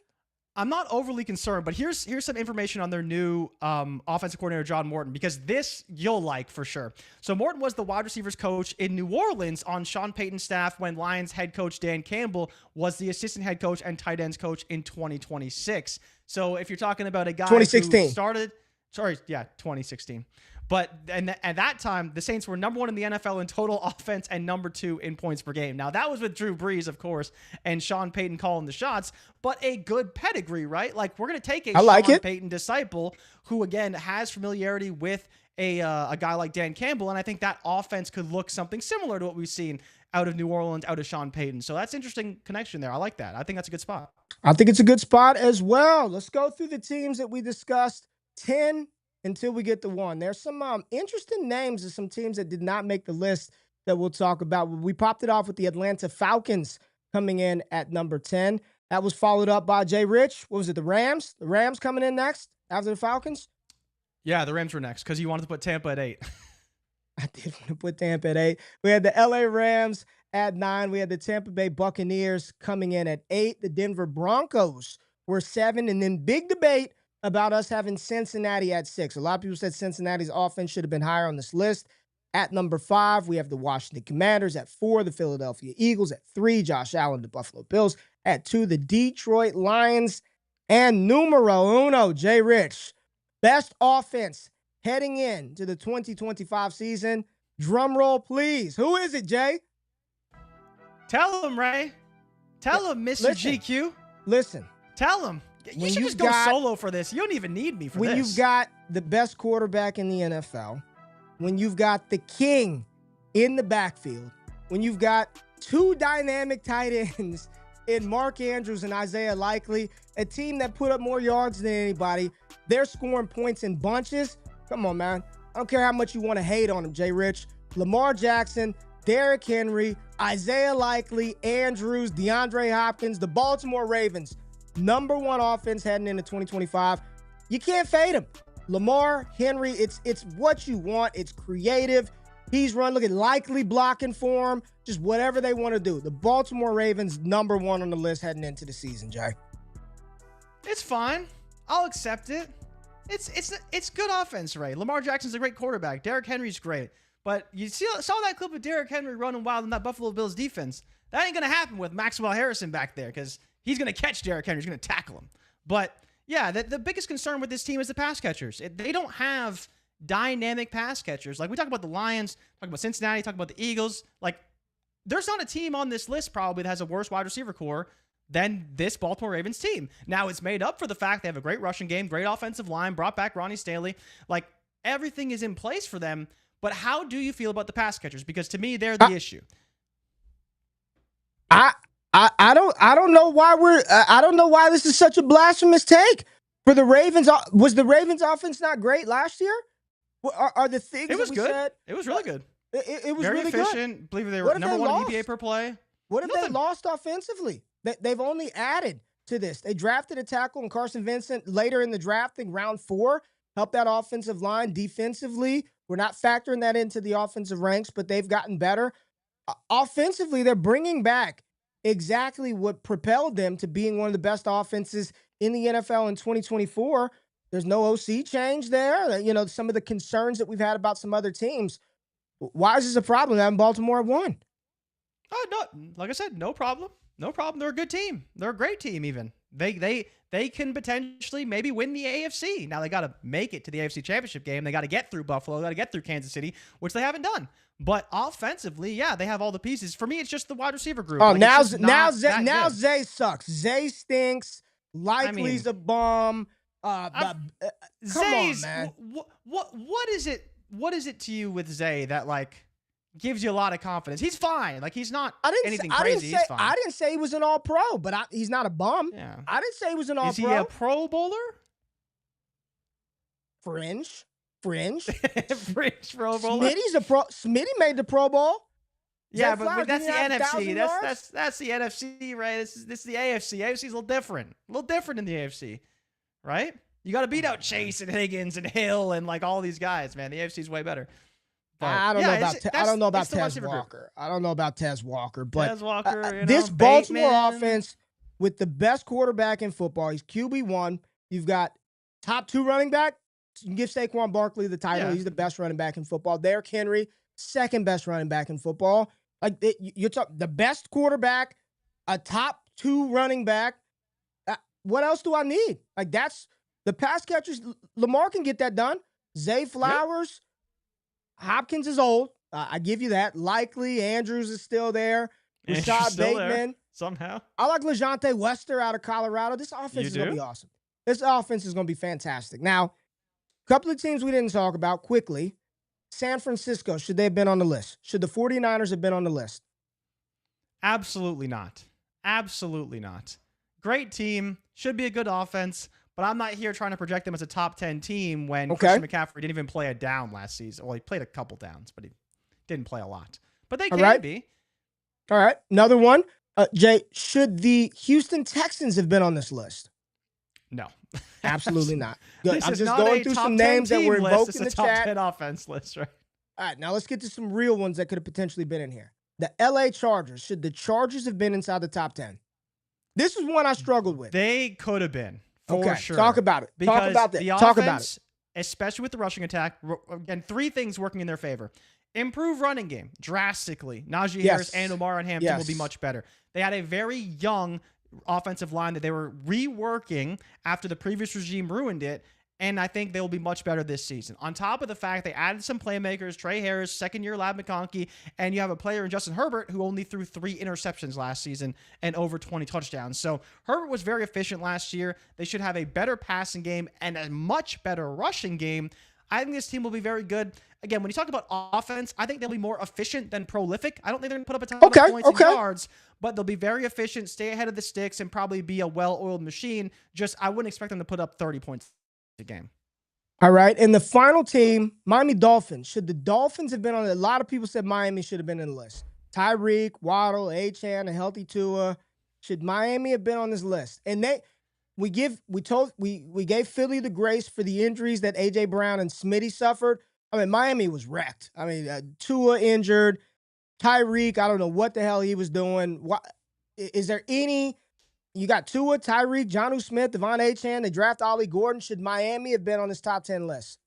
I'm not overly concerned, but here's some information on their new offensive coordinator, John Morton, because this you'll like for sure. So Morton was the wide receivers coach in New Orleans on Sean Payton's staff when Lions head coach Dan Campbell was the assistant head coach and tight ends coach in 2026. So if you're talking about a guy 2016 who started, 2016. But at that time, the Saints were number 1 in the NFL in total offense and number 2 in points per game. Now, that was with Drew Brees, of course, and Sean Payton calling the shots, but a good pedigree, right? Like, we're going to take a Sean Payton disciple who, again, has familiarity with a guy like Dan Campbell, and I think that offense could look something similar to what we've seen out of New Orleans, out of Sean Payton. So that's interesting connection there. I like that. I think that's a good spot. I think it's a good spot as well. Let's go through the teams that we discussed. 10 until we get to 1. There's some interesting names of some teams that did not make the list that we'll talk about. We popped it off with the Atlanta Falcons coming in at number 10. That was followed up by JRich. What was it, the Rams? The Rams coming in next after the Falcons? Yeah, the Rams were next because you wanted to put Tampa at 8. I did want to put Tampa at 8. We had the LA Rams at 9. We had the Tampa Bay Buccaneers coming in at 8. The Denver Broncos were 7. And then big debate about us having Cincinnati at 6. A lot of people said Cincinnati's offense should have been higher on this list. At number 5, we have the Washington Commanders. At 4, the Philadelphia Eagles. At 3, Josh Allen, the Buffalo Bills. At 2, the Detroit Lions. And numero uno, JRich. Best offense heading into the 2025 season. Drum roll, please. Who is it, Jay? Tell him, Ray. Tell him, Mr. GQ. Listen. Tell him. You should just go solo for this. You don't even need me for this. When you've got the best quarterback in the NFL, when you've got the king in the backfield, when you've got 2 dynamic tight ends in Mark Andrews and Isaiah Likely, a team that put up more yards than anybody, they're scoring points in bunches. Come on, man. I don't care how much you want to hate on them, JRich. Lamar Jackson, Derrick Henry, Isaiah Likely, Andrews, DeAndre Hopkins, the Baltimore Ravens. Number 1 offense heading into 2025. You can't fade him. Lamar, Henry, it's what you want. It's creative. He's look at Likely blocking for him. Just whatever they want to do. The Baltimore Ravens, number 1 on the list heading into the season, Jay. It's fine. I'll accept it. It's good offense, Ray. Lamar Jackson's a great quarterback. Derrick Henry's great. But you saw that clip of Derrick Henry running wild in that Buffalo Bills defense. That ain't going to happen with Maxwell Harrison back there because he's going to catch Derrick Henry. He's going to tackle him. But, yeah, the biggest concern with this team is the pass catchers. They don't have dynamic pass catchers. Like, we talk about the Lions, talk about Cincinnati, talk about the Eagles. Like, there's not a team on this list probably that has a worse wide receiver core than this Baltimore Ravens team. Now, it's made up for the fact they have a great rushing game, great offensive line, brought back Ronnie Stanley. Like, everything is in place for them. But how do you feel about the pass catchers? Because to me, they're the issue. I don't know why I don't know why this is such a blasphemous take for the Ravens. Was the Ravens offense not great last year? Are the things it was that we good? said? It was really good. It was very really efficient. Good. Believe they were number one in EPA per play. What if they lost offensively? They've only added to this. They drafted a tackle in Carson Vincent later in the draft, in round 4. Helped that offensive line defensively. We're not factoring that into the offensive ranks, but they've gotten better. Offensively, they're bringing back exactly what propelled them to being one of the best offenses in the NFL in 2024. There's no OC change there. You know, some of the concerns that we've had about some other teams. Why is this a problem? Having Baltimore won? No, like I said, no problem. No problem. They're a good team. They're a great team even. They can potentially maybe win the AFC. Now they got to make it to the AFC Championship game. They got to get through Buffalo. They got to get through Kansas City, which they haven't done. But offensively, yeah, they have all the pieces. For me, it's just the wide receiver group. Oh, like, now Zay sucks. Zay stinks. Likely's a bum. Come Zay's, on, man. What is it? What is it to you with Zay that like gives you a lot of confidence? He's fine. Like he's not anything crazy. He's fine. I didn't say he was an all-pro, but he's not a bum. Yeah. I didn't say he was an all-pro. Is he a Pro Bowler? Fringe. Fringe Pro Bowler. Smitty's a pro. Smitty made the Pro Bowl. Yeah, but that's the NFC. That's the NFC, right? This is the AFC. AFC's a little different. A little different in the AFC, right? You got to beat out Chase and Higgins and Hill and like all these guys, man. The AFC's way better. But, I don't know about Tez Walker. I don't know about Tez Walker, but Tez Walker, this Baltimore offense with the best quarterback in football, he's QB1. You've got top 2 running back. You can give Saquon Barkley the title. Yeah. He's the best running back in football. Derrick Henry, second best running back in football. Like you're talking the best quarterback, a top 2 running back. What else do I need? Like that's the pass catchers. Lamar can get that done. Zay Flowers. Yep. Hopkins is old. I give you that. Likely Andrews is still there. Rashad Bateman. Somehow. I like LeJontay Wester out of Colorado. This offense is going to be awesome. This offense is going to be fantastic. Now, a couple of teams we didn't talk about quickly. San Francisco, should they have been on the list? Should the 49ers have been on the list? Absolutely not. Absolutely not. Great team. Should be a good offense. But I'm not here trying to project them as a top 10 team when Christian McCaffrey didn't even play a down last season. Well, he played a couple downs, but he didn't play a lot. But they can be. All right. Another one. Jay, should the Houston Texans have been on this list? No. Absolutely not. Good. I'm just going through some names that were invoked in the chat. Top 10 offense list, right? All right. Now let's get to some real ones that could have potentially been in here. The LA Chargers. Should the Chargers have been inside the top 10? This is one I struggled with. They could have been. For sure. Talk about it. Because talk about that. The talk offense, about it. Especially with the rushing attack, and 3 things working in their favor. Improve running game drastically. Najee Harris and Omar and Hampton will be much better. They had a very young offensive line that they were reworking after the previous regime ruined it, and I think they will be much better this season. On top of the fact they added some playmakers, Trey Harris, second-year Lab McConkey, and you have a player in Justin Herbert who only threw 3 interceptions last season and over 20 touchdowns. So Herbert was very efficient last year. They should have a better passing game and a much better rushing game. I think this team will be very good. Again, when you talk about offense, I think they'll be more efficient than prolific. I don't think they're going to put up a ton of points and yards, but they'll be very efficient, stay ahead of the sticks, and probably be a well-oiled machine. Just I wouldn't expect them to put up 30 points a game. All right. And the final team, Miami Dolphins. Should the Dolphins have been on it? A lot of people said Miami should have been in the list. Tyreek, Waddle, Achane, a healthy Tua. Should Miami have been on this list? And we gave Philly the grace for the injuries that A.J. Brown and Smitty suffered. I mean, Miami was wrecked. I mean, Tua injured. Tyreek, I don't know what the hell he was doing. Is there any... You got Tua, Tyreek, Jonnu Smith, Devon Achane. They draft Ollie Gordon. Should Miami have been on this top 10 list?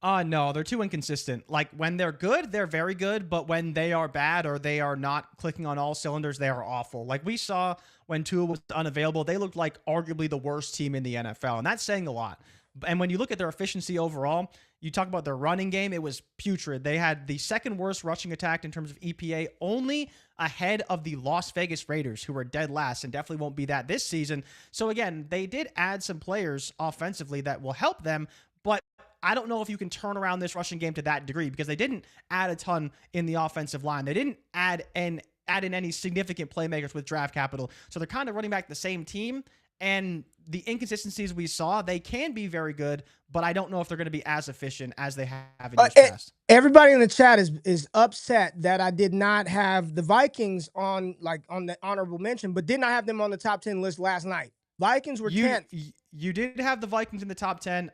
No, they're too inconsistent. Like when they're good, they're very good, but when they are bad or they are not clicking on all cylinders, they are awful. Like we saw when Tua was unavailable, they looked like arguably the worst team in the NFL, and that's saying a lot. And when you look at their efficiency overall, you talk about their running game, it was putrid. They had the second worst rushing attack in terms of EPA, only ahead of the Las Vegas Raiders, who were dead last and definitely won't be that this season. So again, they did add some players offensively that will help them, but I don't know if you can turn around this rushing game to that degree because they didn't add a ton in the offensive line. They didn't add in any significant playmakers with draft capital. So they're kind of running back the same team. And the inconsistencies we saw, they can be very good, but I don't know if they're going to be as efficient as they have in years past. Everybody in the chat is upset that I did not have the Vikings on the honorable mention, but did not have them on the top 10 list last night. Vikings were 10th. You did have the Vikings in the top 10.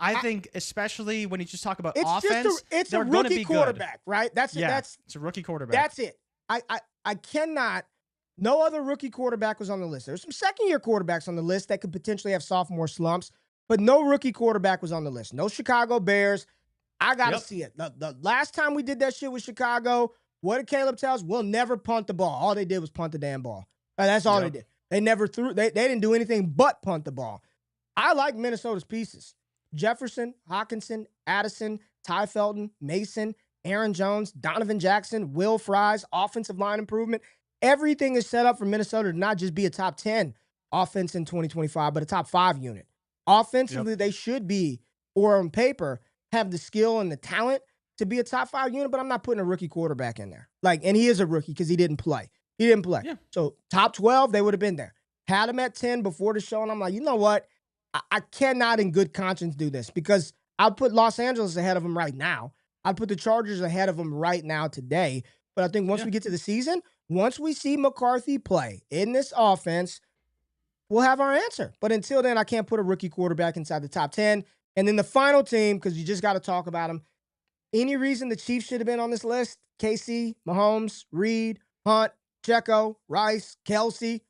I think especially when you just talk about it's offense, it's a rookie quarterback, right? It's a rookie quarterback. That's it. I cannot. No other rookie quarterback was on the list. There's some second-year quarterbacks on the list that could potentially have sophomore slumps, but no rookie quarterback was on the list. No Chicago Bears. I got to see it. The last time we did that shit with Chicago, what did Caleb tell us? We'll never punt the ball. All they did was punt the damn ball. That's all they did. They never threw. They didn't do anything but punt the ball. I like Minnesota's pieces. Jefferson, Hawkinson, Addison, Ty Felton, Mason, Aaron Jones, Donovan Jackson, Will Fries, offensive line improvement. Everything is set up for Minnesota to not just be a top 10 offense in 2025, but a top 5 unit. Offensively, they should be, or on paper, have the skill and the talent to be a top 5 unit, but I'm not putting a rookie quarterback in there. And he is a rookie because he didn't play. Yeah. So top 12, they would have been there. Had him at 10 before the show, and I'm like, you know what? I cannot in good conscience do this because I'll put Los Angeles ahead of him right now. I'd put the Chargers ahead of them right now today. But I think once we get to the season, once we see McCarthy play in this offense, we'll have our answer. But until then, I can't put a rookie quarterback inside the top 10. And then the final team, because you just got to talk about them. Any reason the Chiefs should have been on this list? KC, Mahomes, Reed, Hunt, Checo, Rice, Kelsey.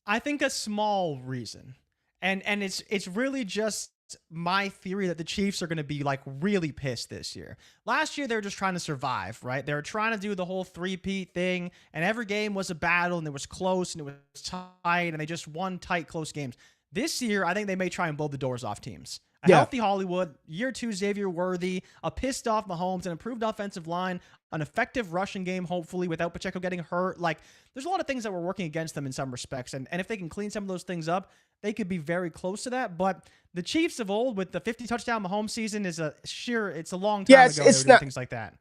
I think a small reason. And it's really just my theory that the Chiefs are going to be really pissed this year. Last year, they were just trying to survive, right? They were trying to do the whole three-peat thing, and every game was a battle, and it was close, and it was tight, and they just won tight, close games. This year, I think they may try and blow the doors off teams. A healthy Hollywood, year 2 Xavier Worthy, a pissed-off Mahomes, an improved offensive line, an effective rushing game, hopefully, without Pacheco getting hurt. There's a lot of things that were working against them in some respects, and if they can clean some of those things up, they could be very close to that. But the Chiefs of old, with the 50-touchdown Mahomes season, it's a long time ago. It's not, things like that.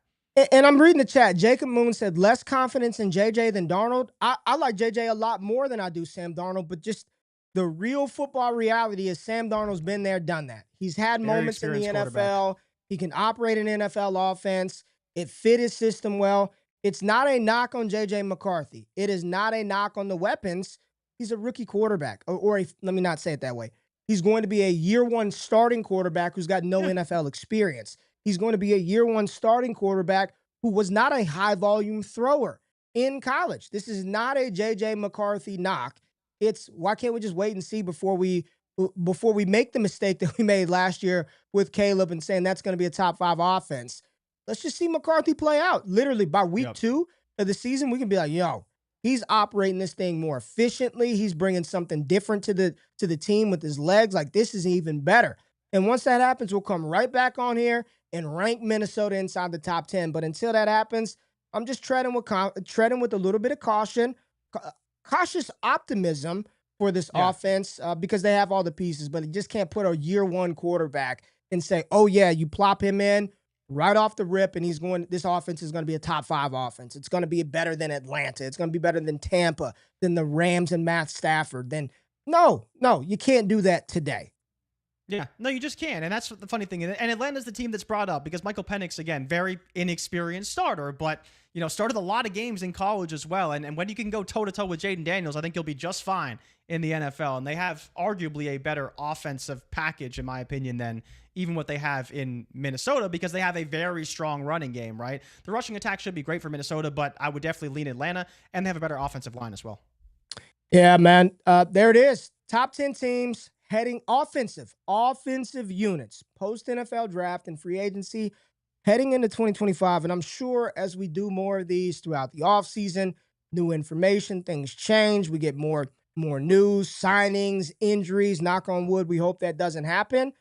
And I'm reading the chat. Jacob Moon said, less confidence in JJ than Darnold. I like JJ a lot more than I do Sam Darnold, but just the real football reality is Sam Darnold's been there, done that. He's had moments in the NFL. He can operate an NFL offense. It fit his system well. It's not a knock on JJ McCarthy. It is not a knock on the weapons. He's a rookie quarterback. Let me not say it that way. He's going to be a year 1 starting quarterback who's got no NFL experience. He's going to be a year 1 starting quarterback who was not a high-volume thrower in college. This is not a JJ McCarthy knock. It's why can't we just wait and see before we make the mistake that we made last year with Caleb and saying that's going to be a top 5 offense. Let's just see McCarthy play out. Literally by week 2 of the season, we can be like, yo, he's operating this thing more efficiently. He's bringing something different to the team with his legs. This is even better. And once that happens, we'll come right back on here and rank Minnesota inside the top 10. But until that happens, I'm just treading with a little bit of caution, cautious optimism for this offense because they have all the pieces. But you just can't put a year 1 quarterback and say, oh yeah, you plop him in right off the rip, and this offense is going to be a top 5 offense. It's going to be better than Atlanta. It's going to be better than Tampa, than the Rams and Matt Stafford. No, you can't do that today. Yeah, no, you just can't. And that's the funny thing. And Atlanta's the team that's brought up because Michael Penix, again, very inexperienced starter, but, started a lot of games in college as well. And when you can go toe-to-toe with Jaden Daniels, I think you'll be just fine in the NFL. And they have arguably a better offensive package, in my opinion, than even what they have in Minnesota because they have a very strong running game, right? The rushing attack should be great for Minnesota, but I would definitely lean Atlanta, and they have a better offensive line as well. Yeah, man. There it is. Top 10 teams, heading offensive units, post NFL draft and free agency heading into 2025. And I'm sure as we do more of these throughout the offseason, new information, things change. We get more news, signings, injuries. Knock on wood. We hope that doesn't happen.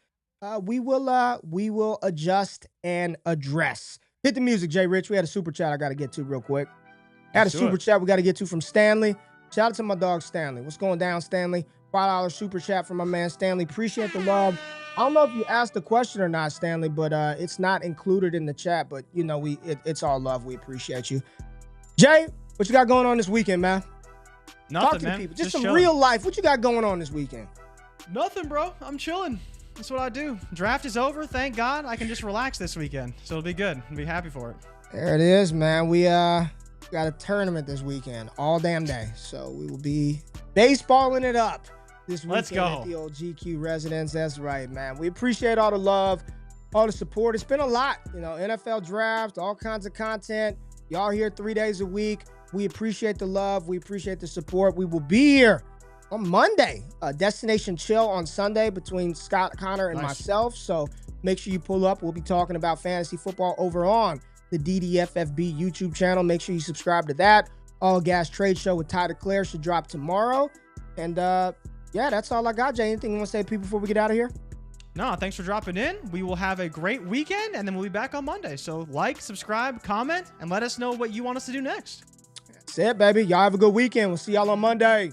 We will adjust and address. Hit the music, JRich. We had a super chat I got to get to real quick. Had a super chat we got to get to from Stanley. Shout out to my dog Stanley. What's going down, Stanley? $5 super chat from my man Stanley. Appreciate the love. I don't know if you asked the question or not, Stanley, but it's not included in the chat. But you know, it's all love. We appreciate you. Jay, what you got going on this weekend, man? Nothing, Talk to man. the people. Just some chilling. real life. What you got going on this weekend? Nothing, bro. I'm chilling. That's what I do. Draft is over. Thank God. I can just relax this weekend. So it'll be good. I'll be happy for it. There it is, man. We got a tournament this weekend, all damn day. So we will be baseballing it up this weekend. Let's go. At the old GQ residence. That's right, man. We appreciate all the love, all the support. It's been a lot, you know, NFL draft, all kinds of content. Y'all here 3 days a week. We appreciate the love. We appreciate the support. We will be here on Monday. Destination Chill on Sunday between Scott, Connor, and myself. So make sure you pull up. We'll be talking about fantasy football over on the DDFFB YouTube channel. Make sure you subscribe to that. All Gas Trade Show with Ty DeClaire should drop tomorrow. And yeah, that's all I got, Jay. Anything you want to say to people before we get out of here? No, thanks for dropping in. We will have a great weekend, and then we'll be back on Monday. So like, subscribe, comment, and let us know what you want us to do next. That's it, baby. Y'all have a good weekend. We'll see y'all on Monday.